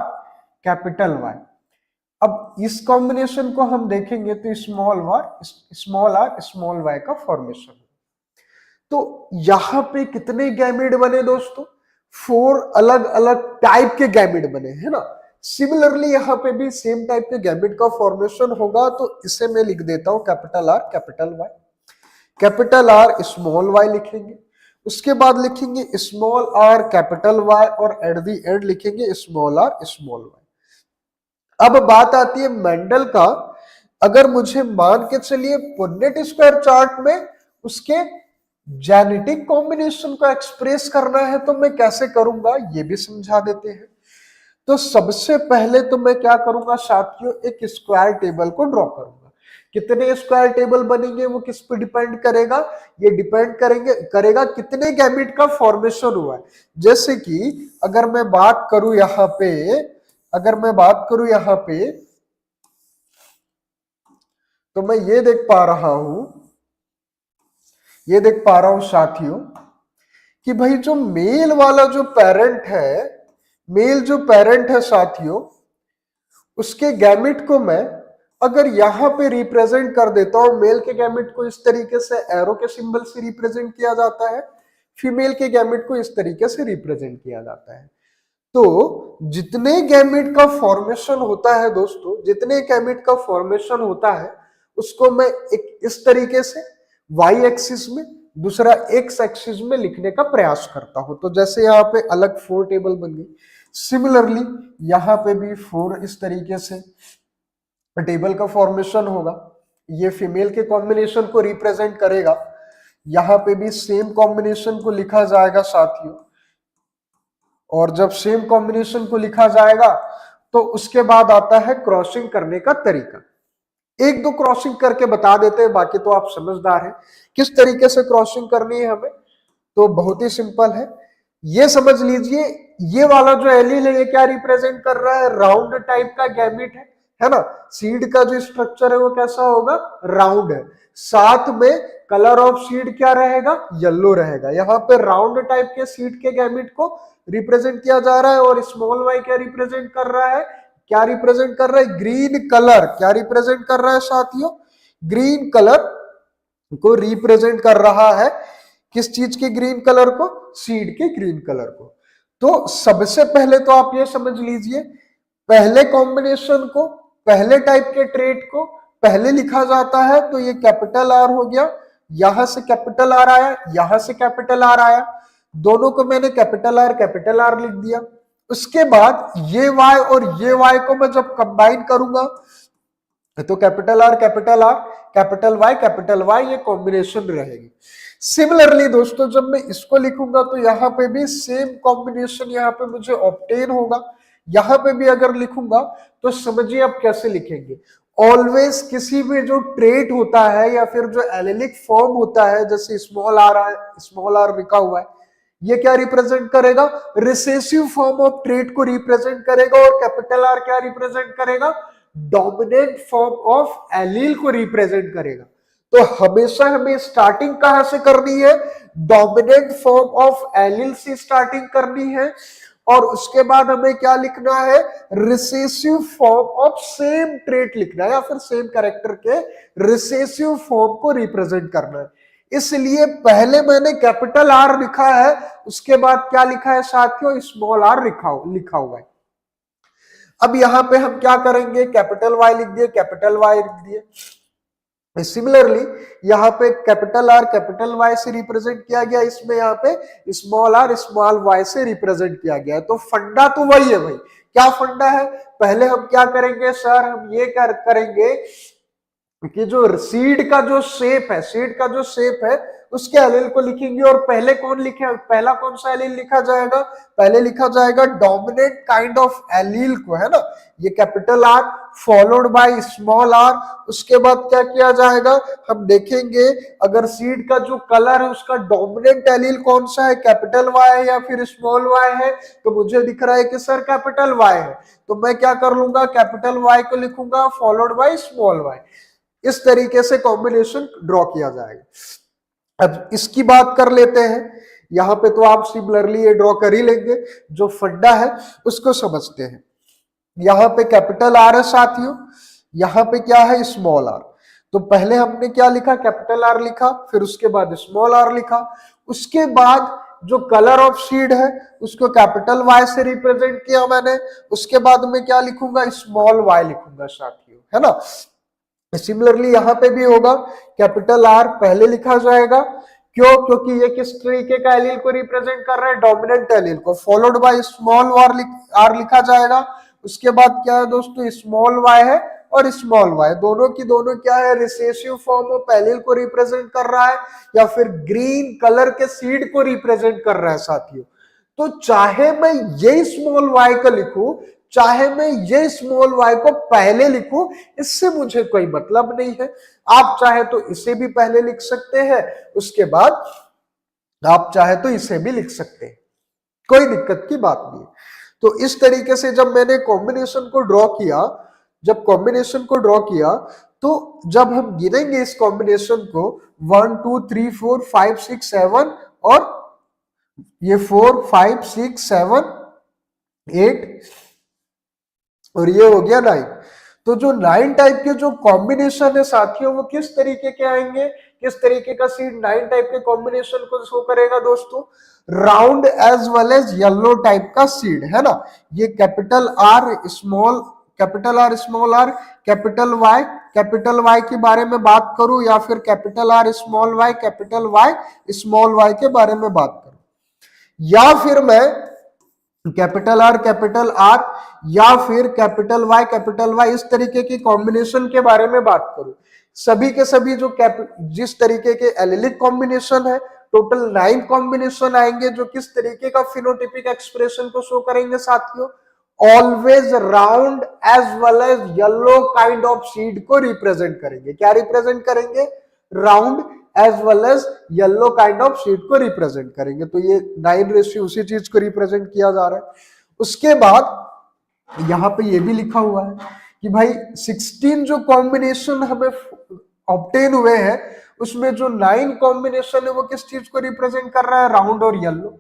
कैपिटल वाई। अब इस कॉम्बिनेशन को हम देखेंगे तो स्मॉल आर स्मॉल वाई का फॉर्मेशन। तो यहां पे कितने गैमेट बने दोस्तों, 4 अलग अलग टाइप के गैमेट बने, है ना। सिमिलरली यहां पे भी सेम टाइप के गैमेट का फॉर्मेशन होगा। तो इसे मैं लिख देता हूं capital R capital Y, capital R small Y लिखेंगे, उसके बाद लिखेंगे स्मॉल आर कैपिटल वाई, और एट द एंड लिखेंगे स्मॉल आर स्मॉल वाई। अब बात आती है मेंडल का, अगर मुझे मान के चलिए पुन्नेट स्क्वायर चार्ट में उसके जेनेटिक कॉम्बिनेशन को एक्सप्रेस करना है तो मैं कैसे करूंगा ये भी समझा देते हैं। तो सबसे पहले तो मैं क्या करूंगा साथियों, एक स्क्वायर टेबल को ड्रॉ करूंगा। कितने स्क्वायर टेबल बनेंगे वो किस पे डिपेंड करेगा, ये डिपेंड करेगा कितने गैमेट का फॉर्मेशन हुआ है। जैसे कि अगर मैं बात करूं यहाँ पे, तो मैं ये देख पा रहा हूं साथियों कि भाई जो मेल वाला जो पेरेंट है साथियों, उसके गैमेट को मैं अगर यहां पे रिप्रेजेंट कर देता हूं, मेल के गैमेट को इस तरीके से एरो के सिंबल से रिप्रेजेंट किया जाता है, फीमेल के गैमेट को इस तरीके से रिप्रेजेंट किया जाता है। तो जितने गैमेट का फॉर्मेशन होता है दोस्तों, जितने गैमेट का फॉर्मेशन होता है उसको मैं एक इस तरीके से वाई एक्सिस में, दूसरा एक्स एक्सिस में लिखने का प्रयास करता हूं। तो जैसे यहाँ पे अलग 4 टेबल बन गई, सिमिलरली यहाँ पे भी 4 इस तरीके से टेबल का फॉर्मेशन होगा। ये फीमेल के कॉम्बिनेशन को रिप्रेजेंट करेगा, यहाँ पे भी सेम कॉम्बिनेशन को लिखा जाएगा साथियों। और जब सेम कॉम्बिनेशन को लिखा जाएगा तो उसके बाद आता है क्रॉसिंग करने का तरीका। एक दो क्रॉसिंग करके बता देते हैं, बाकी तो आप समझदार हैं किस तरीके से क्रॉसिंग करनी है हमें। तो बहुत ही सिंपल है, ये समझ लीजिए ये वाला जो एलील है ये क्या रिप्रेजेंट कर रहा है, राउंड टाइप का गैमेट है ना। सीड का जो स्ट्रक्चर है वो कैसा होगा, राउंड है। साथ में कलर ऑफ सीड क्या रहेगा, येलो रहेगा। यहाँ पे राउंड टाइप के सीड के गैमेट को रिप्रेजेंट किया जा रहा है। और स्मॉल वाई क्या रिप्रेजेंट कर रहा है, ग्रीन कलर। क्या रिप्रेजेंट कर रहा है साथियों, ग्रीन कलर को रिप्रेजेंट कर रहा है। किस चीज के ग्रीन कलर को, सीड के ग्रीन कलर को। तो सबसे पहले तो आप ये समझ लीजिए, पहले कॉम्बिनेशन को, पहले टाइप के ट्रेट को पहले लिखा जाता है। तो ये कैपिटल आर हो गया, यहां से कैपिटल आर आया, यहां से कैपिटल आर आया, दोनों को मैंने कैपिटल आर लिख दिया। उसके बाद ये y और ये y को मैं जब कंबाइन करूंगा तो कैपिटल आर कैपिटल वाई ये कॉम्बिनेशन रहेगी। सिमिलरली दोस्तों जब मैं इसको लिखूंगा तो यहाँ पे भी सेम कॉम्बिनेशन यहाँ पे मुझे ऑब्टेन होगा। यहाँ पे भी अगर लिखूंगा तो समझिए आप कैसे लिखेंगे। ऑलवेज किसी भी जो ट्रेट होता है या फिर जो एलिलिक फॉर्म होता है, जैसे स्मॉल आर लिखा हुआ है, ये क्या रिप्रेजेंट करेगा, रिसेसिव फॉर्म ऑफ ट्रेट को रिप्रेजेंट करेगा। और कैपिटल आर क्या रिप्रेजेंट करेगा, डोमिनेंट फॉर्म ऑफ एलील को रिप्रेजेंट करेगा। तो हमेशा हमें स्टार्टिंग कहां से करनी है, डोमिनेंट फॉर्म ऑफ एलील से स्टार्टिंग करनी है। और उसके बाद हमें क्या लिखना है, recessive form of same trait लिखना है, या फिर सेम कैरेक्टर के रिसेसिव फॉर्म को रिप्रेजेंट करना है। इसलिए पहले मैंने कैपिटल आर लिखा है, उसके बाद क्या लिखा है साथियों, स्मॉल आर लिखा हुआ है। अब यहां पे हम क्या करेंगे, कैपिटल वाई लिख दिए। सिमिलरली यहाँ पे कैपिटल वाई से रिप्रेजेंट किया गया, इसमें यहाँ पे स्मॉल वाई से रिप्रेजेंट किया गया है। तो फंडा तो वही है भाई। क्या फंडा है, पहले हम क्या करेंगे सर, हम ये करेंगे कि जो सीड का जो शेप है उसके एलील को लिखेंगे। और पहले पहला कौन सा एलील लिखा जाएगा, पहले लिखा जाएगा डोमिनेंट काइंड ऑफ एलील को, है ना। ये capital R followed by small R. उसके बाद क्या किया जाएगा, हम देखेंगे अगर सीड का जो कलर है उसका डोमिनेंट एलील कौन सा है, कैपिटल वाई है या फिर स्मॉल वाई है। तो मुझे दिख रहा है कि सर कैपिटल वाई है, तो मैं क्या कर लूंगा, कैपिटल वाई को लिखूंगा फॉलोड बाय स्मॉल वाई। इस तरीके से कॉम्बिनेशन ड्रॉ किया जाएगा। अब इसकी बात कर लेते हैं, यहां पे तो आप सिमिलरली ये ड्रॉ कर ही लेंगे, जो फंडा है उसको समझते हैं। यहां पे कैपिटल आर है साथियों, यहां पे क्या है, स्मॉल आर। तो पहले हमने क्या लिखा, कैपिटल आर लिखा, फिर उसके बाद स्मॉल आर लिखा। उसके बाद जो कलर ऑफ सीड है उसको कैपिटल वाई से रिप्रेजेंट किया मैंने। उसके बाद में क्या लिखूंगा, स्मॉल वाई लिखूंगा साथियों, है ना। सिमिलरली यहां पे भी होगा, कैपिटल आर पहले लिखा जाएगा, क्यों, क्योंकि ये किस तरीके का एलील को रिप्रेजेंट कर रहा है, डोमिनेंट एलील को। फॉलोड बाय स्मॉल आर लिखा जाएगा। उसके बाद क्या है दोस्तों, स्मॉल वाई है, और स्मॉल y, दोनों की दोनों क्या है, रिसेसिव फॉर्म ऑफ एलील को रिप्रेजेंट कर रहा है या फिर ग्रीन कलर के सीड को रिप्रेजेंट कर रहा है साथियों। तो चाहे मैं ये स्मॉल y को लिखूं, चाहे मैं ये स्मॉल y को पहले लिखूं, इससे मुझे कोई मतलब नहीं है। आप चाहे तो इसे भी पहले लिख सकते हैं, उसके बाद आप चाहे तो इसे भी लिख सकते हैं, कोई दिक्कत की बात नहीं। तो इस तरीके से जब मैंने कॉम्बिनेशन को ड्रॉ किया, जब कॉम्बिनेशन को ड्रॉ किया, तो जब हम गिनेंगे इस कॉम्बिनेशन को 1 2 3 4 5 6 7 और ये 4 5 6 7 8 और ये हो गया 9। तो जो 9 टाइप के जो कॉम्बिनेशन है साथियों, वो किस तरीके के आएंगे, किस तरीके का सीड 9 टाइप के कॉम्बिनेशन को शो करेगा दोस्तों, round as well as yellow type का सीड है ना। ये capital R small R capital Y के बारे में बात करूं या फिर capital R small Y small Y के बारे में बात करूं, या फिर मैं कैपिटल आर या फिर कैपिटल वाई इस तरीके की कॉम्बिनेशन के बारे में बात करूं, सभी के सभी जो जिस तरीके के एलिलिक कॉम्बिनेशन है, टोटल 9 कॉम्बिनेशन आएंगे जो किस तरीके का फिनोटिपिक एक्सप्रेशन को शो करेंगे साथियों, always round as well as yellow kind of seed को रिप्रेजेंट करेंगे। क्या रिप्रेजेंट करेंगे, round as well as yellow kind of seed को रिप्रेजेंट करेंगे। तो ये 9 रेशियो उसी चीज को रिप्रेजेंट किया जा रहा है। उसके बाद यहां पे ये भी लिखा हुआ है कि भाई 16 जो कॉम्बिनेशन हमें ऑब्टेन हुए हैं, उसमें जो 9 कॉम्बिनेशन है वो किस चीज को रिप्रेजेंट कर रहा है, राउंड और येलो।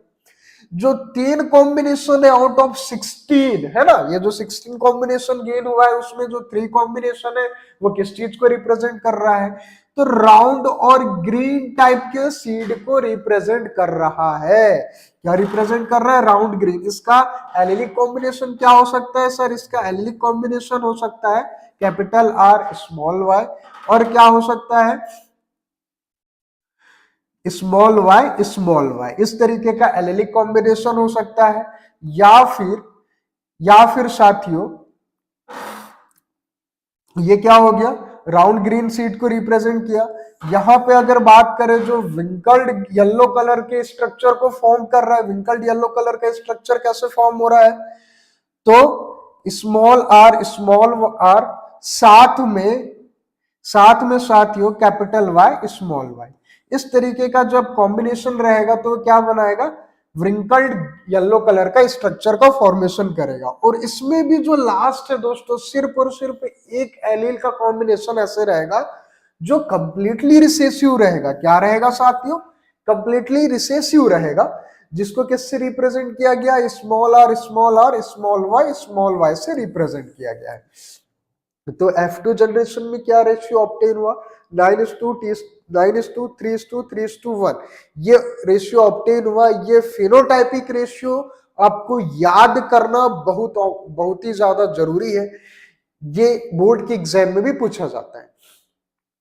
जो 3 कॉम्बिनेशन है आउट ऑफ 16 है ना, ये जो 16 कॉम्बिनेशन गेन हुआ है उसमें जो 3 कॉम्बिनेशन है वो किस चीज को रिप्रेजेंट कर रहा है, तो राउंड और ग्रीन टाइप के सीड को रिप्रेजेंट कर रहा है। क्या रिप्रेजेंट कर रहा है, राउंड ग्रीन। इसका एलिलिक कॉम्बिनेशन क्या हो सकता है सर, इसका एलिलिक कॉम्बिनेशन हो सकता है कैपिटल आर स्मॉल वाई, और क्या हो सकता है, स्मॉल वाई इस तरीके का एलिलिक कॉम्बिनेशन हो सकता है। या फिर साथियों ये क्या हो गया, राउंड ग्रीन सीड को रिप्रेजेंट किया। यहां पे अगर बात करें जो विंकल्ड येलो कलर के स्ट्रक्चर को फॉर्म कर रहा है, विंकल्ड येलो कलर का स्ट्रक्चर कैसे फॉर्म हो रहा है, तो स्मॉल आर साथ में साथियों कैपिटल वाई स्मॉल वाई, इस तरीके का जब कॉम्बिनेशन रहेगा तो क्या बनाएगा, व्रिंकल्ड येलो कलर का स्ट्रक्चर का फॉर्मेशन करेगा। और इसमें भी जो लास्ट है दोस्तों, सिर्फ और सिर्फ एक एलील का कॉम्बिनेशन ऐसे रहेगा जो कंप्लीटली रिसेसिव रहेगा। क्या रहेगा साथियों, कंप्लीटली रिसेसिव रहेगा, जिसको किससे रिप्रेजेंट किया गया, स्मॉल वाई से रिप्रेजेंट किया गया है। तो F2 जनरेशन में क्या रेशियो ऑब्टेन हुआ, 9:3:1 ये रेशियो ऑब्टेन हुआ। ये फिनोटाइपिक रेशियो आपको याद करना बहुत ही ज्यादा जरूरी है, ये बोर्ड के एग्जाम में भी पूछा जाता है।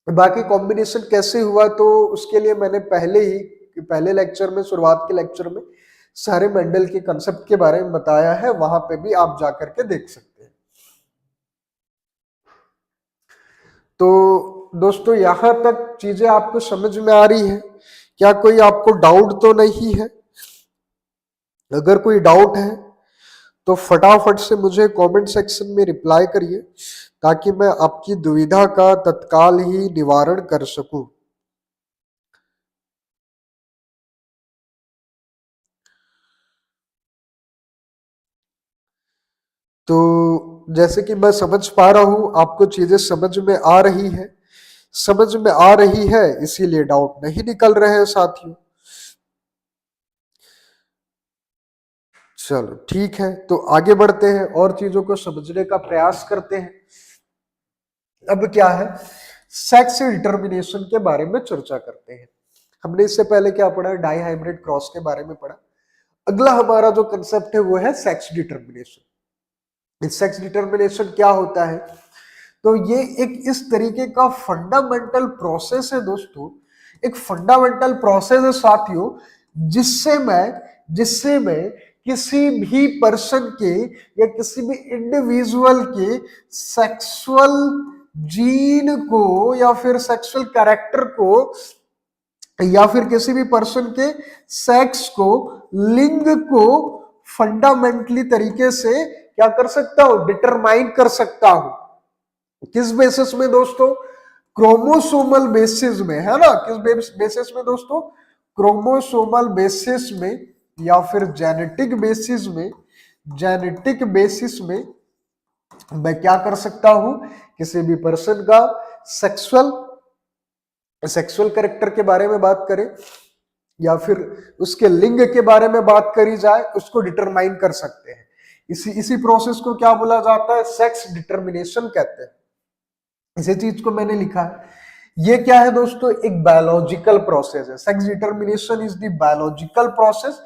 बाकी कॉम्बिनेशन कैसे हुआ तो उसके लिए मैंने पहले लेक्चर में, शुरुआत के लेक्चर में सारे मेंडल के कंसेप्ट के बारे में बताया है, वहां पे भी आप जाकर के देख सकते हैं। तो दोस्तों यहां तक चीजें आपको समझ में आ रही है, क्या कोई आपको डाउट तो नहीं है? अगर कोई डाउट है तो फटाफट से मुझे कमेंट सेक्शन में रिप्लाई करिए, ताकि मैं आपकी दुविधा का तत्काल ही निवारण कर सकूं। तो जैसे कि मैं समझ पा रहा हूं आपको चीजें समझ में आ रही है, इसीलिए डाउट नहीं निकल रहे हैं साथियों। चलो ठीक है, तो आगे बढ़ते हैं और चीजों को समझने का प्रयास करते हैं। अब क्या है, सेक्स डिटर्मिनेशन के बारे में चर्चा करते हैं। हमने इससे पहले क्या पढ़ा, डाई हाइब्रिड क्रॉस के बारे में पढ़ा। अगला हमारा जो कंसेप्ट है वो है सेक्स डिटर्मिनेशन। सेक्स डिटर्मिनेशन क्या होता है, तो ये एक इस तरीके का फंडामेंटल प्रोसेस है दोस्तों, एक फंडामेंटल प्रोसेस है साथियों, जिससे मैं किसी भी पर्सन के या किसी भी इंडिविजुअल के सेक्सुअल जीन को या फिर सेक्सुअल कैरेक्टर को या फिर किसी भी पर्सन के सेक्स को, लिंग को फंडामेंटली तरीके से क्या कर सकता हूं, डिटरमाइन कर सकता हूं। किस बेसिस में दोस्तों? क्रोमोसोमल बेसिस में, है ना। किस बेसिस में दोस्तों? क्रोमोसोमल बेसिस में या फिर जेनेटिक बेसिस में। जेनेटिक बेसिस में मैं क्या कर सकता हूं, किसी भी पर्सन का सेक्सुअल कैरेक्टर के बारे में बात करें या फिर उसके लिंग के बारे में बात करी जाए, उसको डिटरमाइन कर सकते हैं। इसी प्रोसेस को क्या बोला जाता है? सेक्स डिटर्मिनेशन कहते हैं। इसी चीज को मैंने लिखा है। ये क्या है दोस्तों? एक बायोलॉजिकल प्रोसेस है। Sex determination is the biological process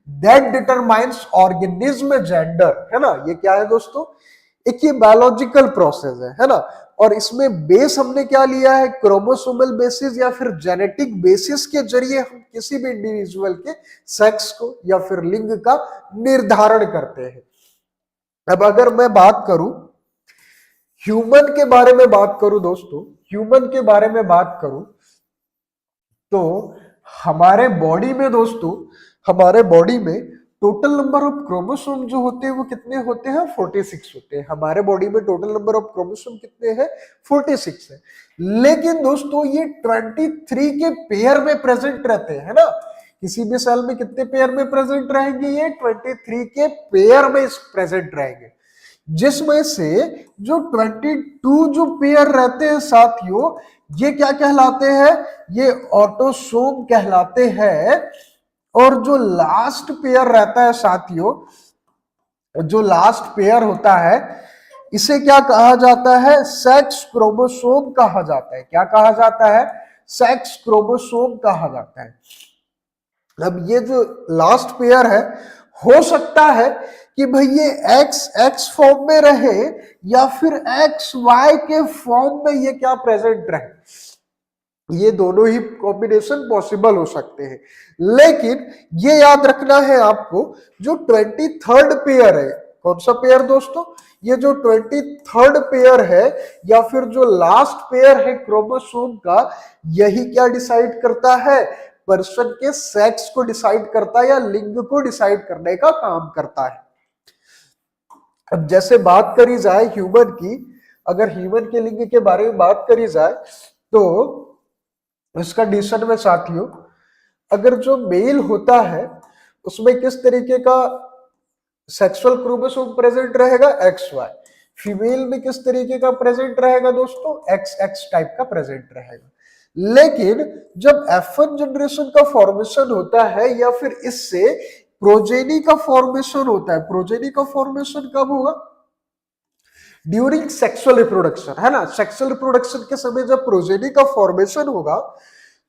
that determines organism gender, है ना। ये क्या है दोस्तों? एक ये बायोलॉजिकल प्रोसेस है ना। और इसमें बेस हमने क्या लिया है? क्रोमोसोमल बेसिस या फिर जेनेटिक बेसिस के जरिए हम किसी भी इंडिविजुअल के सेक्स को या फिर लिंग का निर्धारण करते हैं। अब अगर मैं बात करूं ह्यूमन के बारे में बात करूं दोस्तों, ह्यूमन के बारे में बात करूं तो हमारे बॉडी में दोस्तों, हमारे बॉडी में टोटल नंबर ऑफ क्रोमोसोम जो होते हैं वो कितने होते हैं? 46 होते हैं। हमारे बॉडी में टोटल नंबर ऑफ क्रोमोसोम कितने हैं? 46 है। लेकिन दोस्तों ये 23 के पेयर में प्रेजेंट रहते हैं, है ना। किसी भी सेल में कितने पेयर में प्रेजेंट रहेंगे? ये 23 के पेयर में प्रेजेंट रहेंगे, जिसमें से जो 22 जो पेयर रहते हैं साथियों, ये क्या कहलाते हैं? ये ऑटोसोम कहलाते हैं। और जो लास्ट पेयर रहता है साथियों, जो लास्ट पेयर होता है, इसे क्या कहा जाता है? सेक्स क्रोमोसोम कहा जाता है। क्या कहा जाता है? सेक्स क्रोमोसोम कहा जाता है। अब ये जो लास्ट पेयर है, हो सकता है कि भाई ये एक्स एक्स फॉर्म में रहे या फिर एक्स वाई के फॉर्म में ये क्या प्रेजेंट रहे। ये दोनों ही कॉम्बिनेशन पॉसिबल हो सकते हैं। लेकिन ये याद रखना है आपको, जो 23rd पेयर है, कौन सा पेयर दोस्तों? ये जो 23rd पेयर है या फिर जो लास्ट पेयर है क्रोमोसोम का, यही क्या डिसाइड करता है? पर्सन के सेक्स को डिसाइड करता है या लिंग को डिसाइड करने का काम करता है। अब जैसे बात करी जाए ह्यूमन की, अगर ह्यूमन के लिंग के बारे में बात करी जाए तो इस कंडीशन में साथियों, अगर जो मेल होता है उसमें किस तरीके का सेक्सुअल क्रोमोसोम प्रेजेंट रहेगा? X Y. फीमेल में किस तरीके का प्रेजेंट रहेगा दोस्तों? एक्स एक्स टाइप का प्रेजेंट रहेगा। लेकिन जब F1 जनरेशन का फॉर्मेशन होता है या फिर इससे प्रोजेनी का फॉर्मेशन होता है, प्रोजेनी का फॉर्मेशन कब होगा? ड्यूरिंग सेक्सुअल रिप्रोडक्शन, है ना। सेक्सुअल रिप्रोडक्शन के समय जब प्रोजेनी का फॉर्मेशन होगा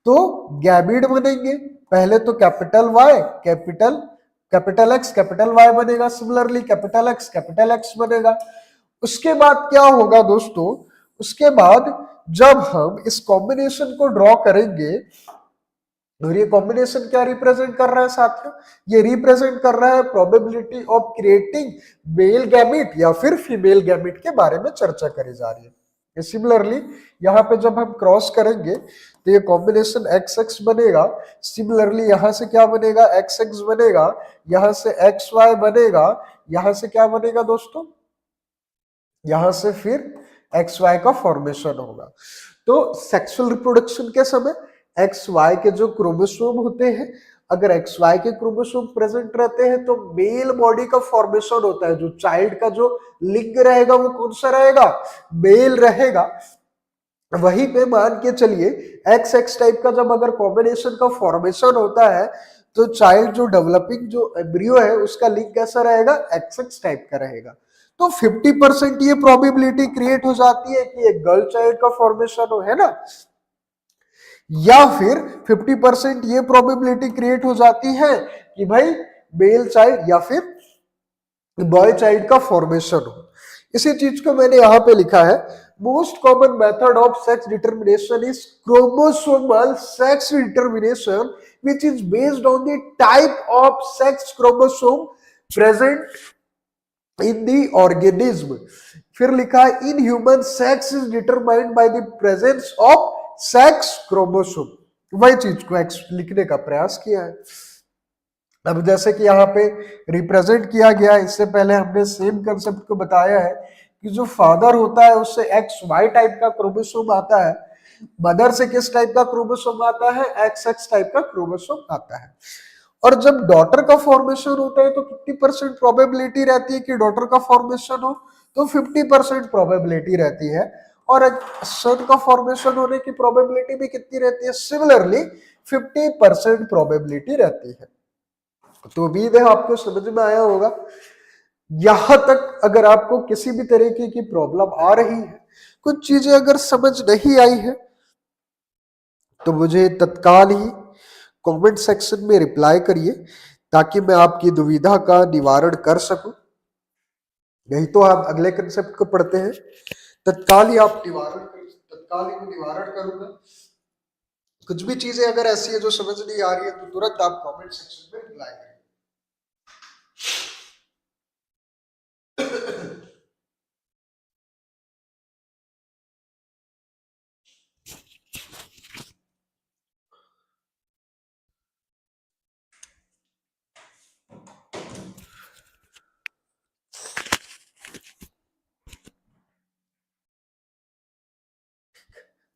तो गैमीड बनेंगे। पहले तो capital Y capital X capital Y बनेगा, सिमिलरली कैपिटल एक्स बनेगा। उसके बाद क्या होगा दोस्तों? उसके बाद जब हम इस कॉम्बिनेशन को ड्रॉ करेंगे, और ये कॉम्बिनेशन क्या रिप्रेजेंट कर रहा है साथियों? ये रिप्रेजेंट कर रहा है probability of creating male gamete या फिर फीमेल गैमिट के बारे में चर्चा करी जा रही है। सिमिलरली यहाँ पे जब हम क्रॉस करेंगे तो ये कॉम्बिनेशन एक्स एक्स बनेगा। सिमिलरली यहाँ से क्या बनेगा? एक्स एक्स बनेगा। यहाँ से एक्स वाई बनेगा। यहाँ से क्या बनेगा दोस्तों? यहाँ से फिर एक्स वाई का फॉर्मेशन होगा। तो सेक्सुअल रिप्रोडक्शन के समय एक्स वाई के जो क्रोमोसोम होते हैं, अगर एक्स वाई के क्रोमोसोम प्रेजेंट रहते हैं तो मेल बॉडी का फॉर्मेशन होता है। जो चाइल्ड का जो लिंग रहेगा वो कौन सा रहेगा? मेल रहेगा। वहीं पे मान के चलिए एक्स एक्स टाइप का जब अगर कॉम्बिनेशन का फॉर्मेशन होता है तो चाइल्ड जो डेवलपिंग जो एम्ब्रियो है उसका लिंग कैसा रहेगा? एक्स एक्स टाइप का रहेगा। तो 50% ये प्रोबेबिलिटी क्रिएट हो जाती है कि एक गर्ल चाइल्ड का फॉर्मेशन हो, है ना। या फिर 50% ये प्रोबेबिलिटी क्रिएट हो जाती है कि भाई मेल चाइल्ड या फिर बॉय चाइल्ड का फॉर्मेशन हो। इसी चीज को मैंने यहां पे लिखा है, most common method of sex determination is chromosomal sex determination which is based on the type of sex chromosome present in the organism. फिर लिखा है in human sex is determined by the presence of sex chromosome. वही चीज को लिखने का प्रयास किया है। अब जैसे कि यहाँ पे रिप्रेजेंट किया गया है, इससे पहले हमने सेम कंसेप्ट को बताया है कि जो फादर होता है उससे एक्स वाई टाइप का क्रोमोसोम आता है, मदर से किस टाइप का क्रोमोसोम आता है, एक्स एक्स टाइप का क्रोमोसोम आता है। और जब डॉटर का फॉर्मेशन होता है तो कितनी परसेंट प्रोबेबिलिटी रहती है कि डॉटर का फॉर्मेशन हो, तो 50% प्रोबेबिलिटी रहती है। और एक सन का फॉर्मेशन होने की प्रोबेबिलिटी भी कितनी रहती है, सिमिलरली 50% प्रोबेबिलिटी रहती है। तो उम्मीद है आपको समझ में आया होगा। यहां तक अगर आपको किसी भी तरीके की प्रॉब्लम आ रही है, कुछ चीजें अगर समझ नहीं आई है, तो मुझे तत्काल ही कमेंट सेक्शन में रिप्लाई करिए ताकि मैं आपकी दुविधा का निवारण कर सकूं। नहीं तो आप अगले कंसेप्ट को पढ़ते हैं, तत्काल ही मैं निवारण करूंगा। कुछ भी चीजें अगर ऐसी है जो समझ नहीं आ रही है तो तुरंत आप कमेंट सेक्शन में रिप्लाई करिए।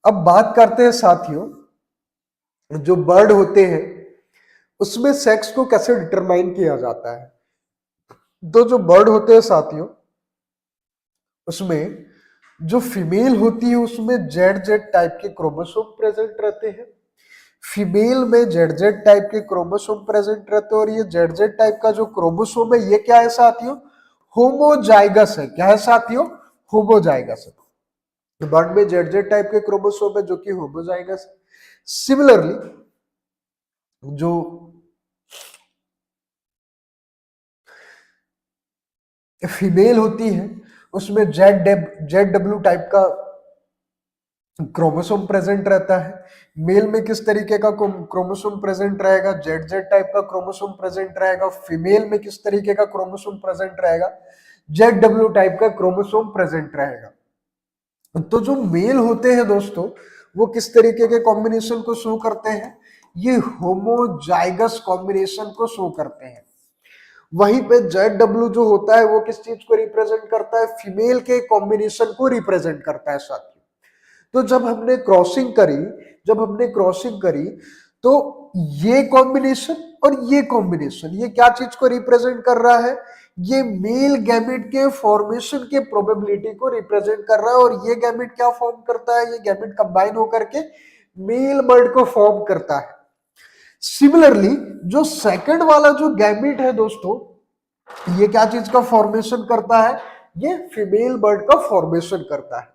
अब बात करते हैं साथियों, जो बर्ड होते हैं उसमें सेक्स को कैसे डिटरमाइन किया जाता है। तो जो बर्ड होते हैं साथियों, उसमें जो फीमेल होती है उसमें जेड जेड टाइप के क्रोमोसोम प्रेजेंट रहते हैं। फीमेल में जेड जेड टाइप के क्रोमोसोम प्रेजेंट रहते हैं। और ये जेड जेड टाइप का जो क्रोमोसोम है ये क्या है साथियों, होमोजाइगस है। क्या है साथियों, होमोजाइगस है। बर्ड में जेड जेड टाइप के क्रोमोसोम है जो कि होमोजाइगस है। सिमिलरली जो फीमेल होती है उसमें जेड डब्ल्यू टाइप का क्रोमोसोम प्रेजेंट रहता है। मेल में किस तरीके का क्रोमोसोम प्रेजेंट रहेगा, जेड जेड टाइप का क्रोमोसोम प्रेजेंट रहेगा। फीमेल में किस तरीके का क्रोमोसोम प्रेजेंट रहेगा, जेड डब्ल्यू टाइप का क्रोमोसोम प्रेजेंट रहेगा। तो जो मेल होते हैं दोस्तों, वो किस तरीके के कॉम्बिनेशन को शो करते हैं, ये होमोजाइगस कॉम्बिनेशन को शो करते हैं। वहीं पे जेड डब्ल्यू जो होता है वो किस चीज को रिप्रेजेंट करता है, फीमेल के कॉम्बिनेशन को रिप्रेजेंट करता है साथियों। तो जब हमने क्रॉसिंग करी तो ये कॉम्बिनेशन और ये कॉम्बिनेशन, ये क्या चीज को रिप्रेजेंट कर रहा है, ये मेल गैमेट के फॉर्मेशन के प्रोबेबिलिटी को रिप्रेजेंट कर रहा है। और ये गैमेट क्या फॉर्म करता है, ये गैमेट कंबाइन होकर के मेल बर्ड को फॉर्म करता है। सिमिलरली जो सेकंड वाला जो गैमेट है दोस्तों, ये क्या चीज का फॉर्मेशन करता है, ये फीमेल बर्ड का फॉर्मेशन करता है।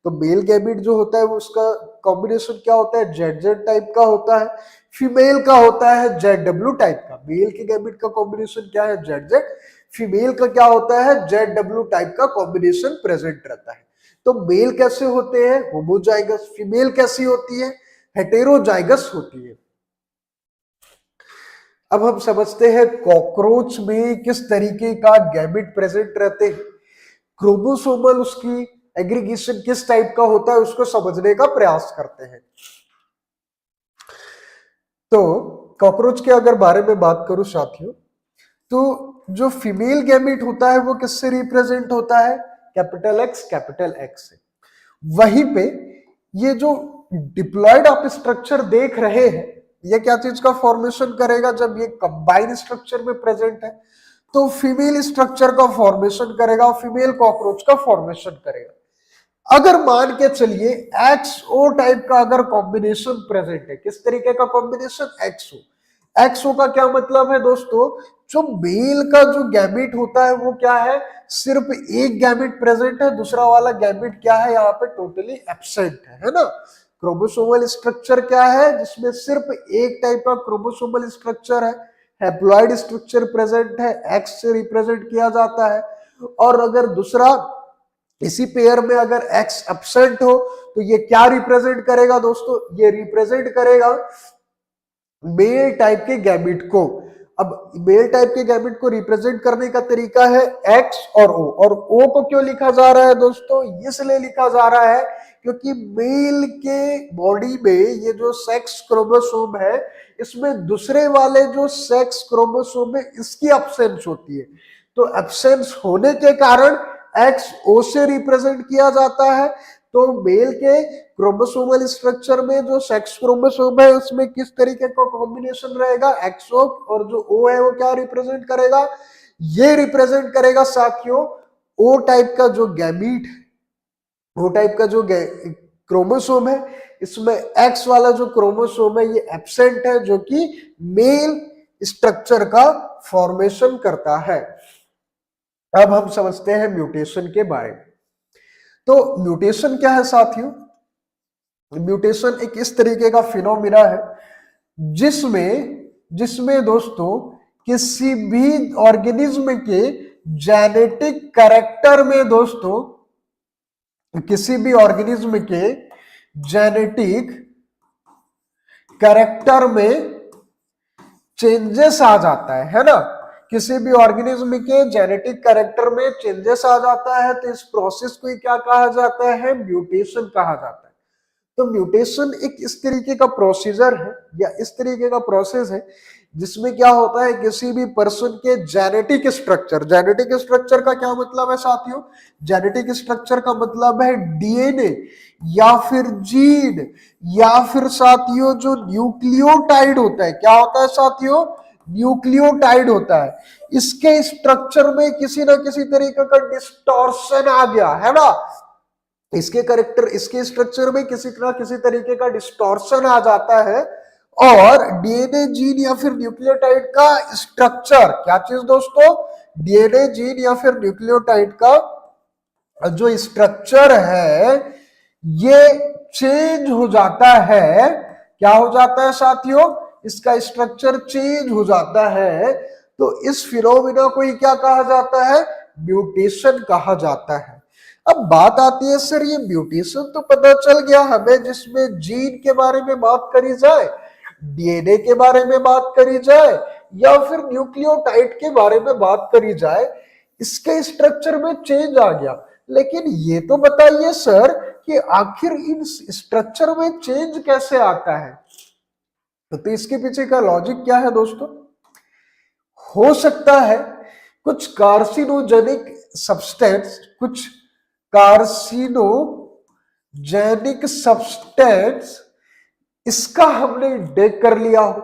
तो मेल गैमेट जो होता है वो उसका कॉम्बिनेशन क्या होता है, जेड जेड टाइप का होता है। फीमेल का होता है जेड डब्ल्यू टाइप का। मेल के गैमेट का कॉम्बिनेशन क्या है, जेड जेड। फीमेल का क्या होता है, जेड डब्ल्यू टाइप का कॉम्बिनेशन प्रेजेंट रहता है। तो मेल कैसे होते हैं, होमोजाइगस। फीमेल कैसी होती है, हेटेरोजाइगस होती है। अब हम समझते हैं कॉकरोच में किस तरीके का गैमेट प्रेजेंट रहते हैं, क्रोमोसोमल उसकी एग्रीगेशन किस टाइप का होता है उसको समझने का प्रयास करते हैं। तो कॉकरोच के अगर बारे में बात करूं साथियों, तो जो फीमेल गैमेट होता है वो किससे रिप्रेजेंट होता है, कैपिटल एक्स से। वहीं पे ये जो डिप्लॉयड आप स्ट्रक्चर देख रहे हैं, ये क्या चीज का फॉर्मेशन करेगा, जब ये कंबाइंड स्ट्रक्चर में प्रेजेंट है तो फीमेल स्ट्रक्चर का फॉर्मेशन करेगा, फीमेल कॉकरोच का फॉर्मेशन करेगा। अगर मान के चलिए एक्सओ टाइप का अगर कॉम्बिनेशन प्रेजेंट है, किस तरीके का कॉम्बिनेशन, एक्सओ। एक्सओ का क्या मतलब है दोस्तों, जो मेल का जो गैमेट होता है वो क्या है, सिर्फ एक गैमेट प्रेजेंट है, दूसरा वाला गैमेट क्या है, यहाँ पे टोटली एब्सेंट है ना। क्रोमोसोमल स्ट्रक्चर क्या है, जिसमें सिर्फ एक टाइप का क्रोमोसोमल स्ट्रक्चर है, हैप्लॉइड स्ट्रक्चर प्रेजेंट है, एक्स से रिप्रेजेंट किया जाता है। और अगर दूसरा इसी पेयर में अगर एक्स एब्सेंट हो तो ये क्या रिप्रेजेंट करेगा दोस्तों, ये रिप्रेजेंट करेगा मेल टाइप के गैमेट को। अब मेल टाइप के गैमेट को रिप्रेजेंट करने का तरीका है एक्स और ओ को क्यों लिखा जा रहा है दोस्तों? इसलिए लिखा जा रहा है क्योंकि मेल के बॉडी में ये जो सेक्स क्रोमोसोम है, इसमें दूसरे वाले जो सेक्स क्रोमोसोम है इसकी एब्सेंस होती है। तो एब्सेंस होने के कारण एक्स ओ से रिप्रेजेंट किया जाता है। तो मेल के क्रोमोसोमल स्ट्रक्चर में जो सेक्स क्रोमोसोम है उसमें किस तरीके का कॉम्बिनेशन रहेगा, एक्सओ, और जो ओ है वो क्या रिप्रेजेंट करेगा, ये रिप्रेजेंट करेगा साथियों ओ टाइप का जो गैमीट, ओ टाइप का जो क्रोमोसोम है, इसमें एक्स वाला जो क्रोमोसोम है ये एब्सेंट है, जो कि मेल स्ट्रक्चर का फॉर्मेशन करता है। अब हम समझते हैं म्यूटेशन के बारे में। तो म्यूटेशन क्या है साथियों? म्यूटेशन एक इस तरीके का फिनोमिना है जिसमें दोस्तों किसी भी ऑर्गेनिज्म के जेनेटिक कैरेक्टर में दोस्तों, किसी भी ऑर्गेनिज्म के जेनेटिक कैरेक्टर में चेंजेस आ जाता है ना? किसी भी ऑर्गेनिज्म के जेनेटिक कैरेक्टर में चेंजेस आ जाता है, तो इस प्रोसेस को क्या कहा जाता है? म्यूटेशन कहा जाता है। तो म्यूटेशन एक इस तरीके का प्रोसीजर है या इस तरीके का प्रोसेस है जिसमें क्या होता है, किसी भी पर्सन के जेनेटिक स्ट्रक्चर का क्या मतलब है साथियों? जेनेटिक स्ट्रक्चर का मतलब है डीएनए या फिर जीन या फिर साथियों जो न्यूक्लियोटाइड होता है। क्या होता है साथियों? न्यूक्लियोटाइड होता है। इसके स्ट्रक्चर में किसी ना किसी तरीके का डिस्टॉर्शन आ गया है ना, इसके स्ट्रक्चर में किसी ना किसी तरीके का डिस्टॉर्शन आ जाता है, और डीएनए जीन या फिर न्यूक्लियोटाइड का स्ट्रक्चर, क्या चीज दोस्तों? डीएनए जीन या फिर न्यूक्लियोटाइड का जो स्ट्रक्चर है ये चेंज हो जाता है। क्या हो जाता है साथियों? इसका स्ट्रक्चर चेंज हो जाता है। तो इस फिनोमिना को ही क्या कहा जाता है? म्यूटेशन कहा जाता है। अब बात आती है सर ये म्यूटेशन तो पता चल गया हमें, जिसमें जीन के बारे में बात करी जाए, डीएनए के बारे में बात करी जाए या फिर न्यूक्लियोटाइड के बारे में बात करी जाए, इसके स्ट्रक्चर में चेंज आ गया। लेकिन ये तो बताइए सर कि आखिर इन स्ट्रक्चर में चेंज कैसे आता है? तो इसके पीछे का लॉजिक क्या है दोस्तों? हो सकता है कुछ कार्सिनोजेनिक सब्सटेंस, कुछ कार्सिनोजेनिक सब्सटेंस इसका हमने इंटेक कर लिया हो,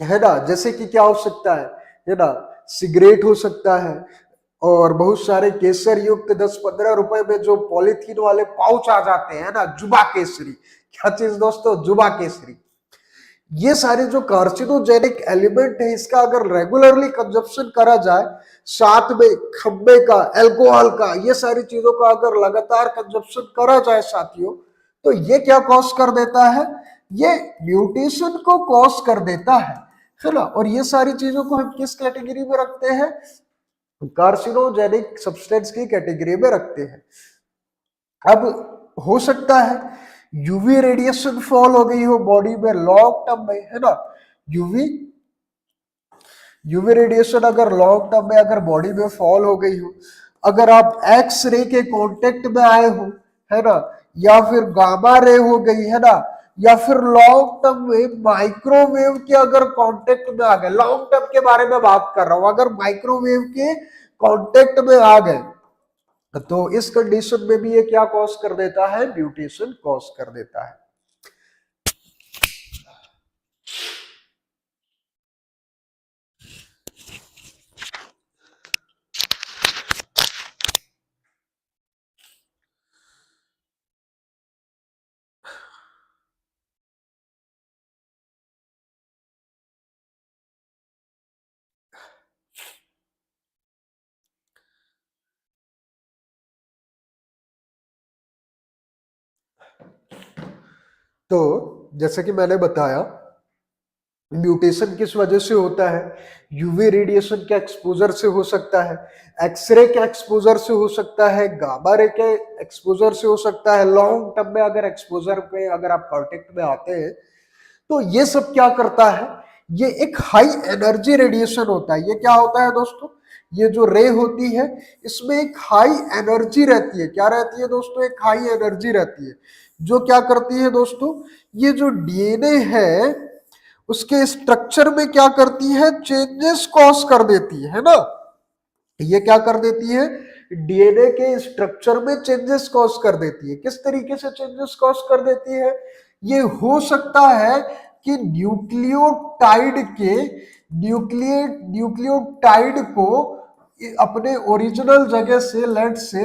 है ना? जैसे कि क्या हो सकता है ना, सिगरेट हो सकता है, और बहुत सारे केसर युक्त 10-15 रुपए में जो पॉलिथीन वाले पाउच आ जाते हैं ना, जुबा केसरी। क्या चीज दोस्तों? जुबा केसरी। ये सारे जो कार्सिनोजेनिक एलिमेंट है, इसका अगर रेगुलरली कंजप्शन करा जाए, साथ में खंबे का, अल्कोहल का, ये सारी चीजों का अगर लगातार कंजप्शन करा जाए साथियों, तो ये क्या कॉज कर देता है? ये म्यूटेशन को कॉज कर देता है ना? और ये सारी चीजों को हम किस कैटेगरी में रखते हैं? कार्सिनोजेनिक सब्सटेंस की कैटेगरी में रखते हैं। अब हो सकता है यूवी रेडिएशन फॉल हो गई हो बॉडी में लॉन्ग टर्म में, है ना? यूवी रेडिएशन अगर लॉन्ग टर्म में अगर बॉडी में फॉल हो गई हो, अगर आप एक्स रे के कांटेक्ट में आए हो, है ना, या फिर गामा रे हो गई, है ना, या फिर लॉन्ग टर्म में माइक्रोवेव के अगर कांटेक्ट में आ गए, लॉन्ग टर्म के बारे में बात कर रहा हूं, अगर माइक्रोवेव के कांटेक्ट में आ गए, तो इस कंडीशन में भी ये क्या कॉज कर देता है? म्यूटेशन कॉज कर देता है। तो जैसे कि मैंने बताया, म्यूटेशन किस वजह से होता है? यूवी रेडिएशन के एक्सपोजर से हो सकता है, एक्सरे के एक्सपोजर से हो सकता है, गामा रे के एक्सपोजर से हो सकता है। लॉन्ग टर्म में अगर एक्सपोजर पे अगर आप कांटेक्ट में आते हैं, तो ये सब क्या करता है? ये एक हाई एनर्जी रेडिएशन होता है। ये क्या होता है दोस्तों, ये जो रे होती है इसमें एक हाई एनर्जी रहती है। क्या रहती है दोस्तों, एक हाई एनर्जी रहती है, जो क्या करती है दोस्तों, ये जो डीएनए है उसके स्ट्रक्चर में क्या करती है, चेंजेस कॉज कर देती है ना। ये क्या कर देती है, डीएनए के स्ट्रक्चर में चेंजेस कॉज कर देती है। किस तरीके से चेंजेस कॉज कर देती है, ये हो सकता है कि न्यूक्लियोटाइड को अपने ओरिजिनल जगह से, लेट से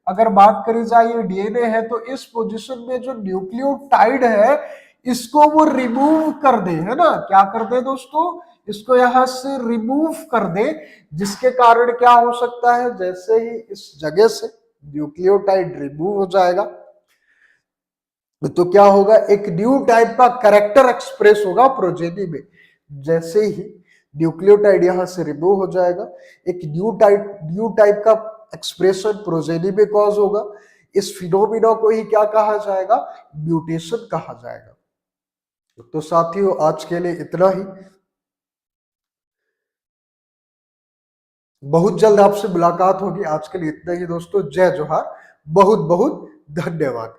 अगर बात करी जाए ये डीएनए है, तो इस पोजीशन में जो न्यूक्लियोटाइड है इसको वो रिमूव कर दे, है ना। क्या कर दे दोस्तों, इसको यहां से रिमूव कर दे, जिसके कारण क्या हो सकता है, जैसे ही इस जगह से न्यूक्लियोटाइड रिमूव हो जाएगा तो क्या होगा, एक न्यू टाइप का कैरेक्टर एक्सप्रेस होगा प्रोजेनी में। जैसे ही न्यूक्लियोटाइड यहां से रिमूव हो जाएगा, एक न्यू टाइप का एक्सप्रेशन प्रोजेनी में कॉज होगा। इस फिनोमिना को ही क्या कहा जाएगा, म्यूटेशन कहा जाएगा। तो साथियों आज के लिए इतना ही। बहुत जल्द आपसे मुलाकात होगी। आज के लिए इतना ही दोस्तों। जय जोहार, बहुत बहुत धन्यवाद।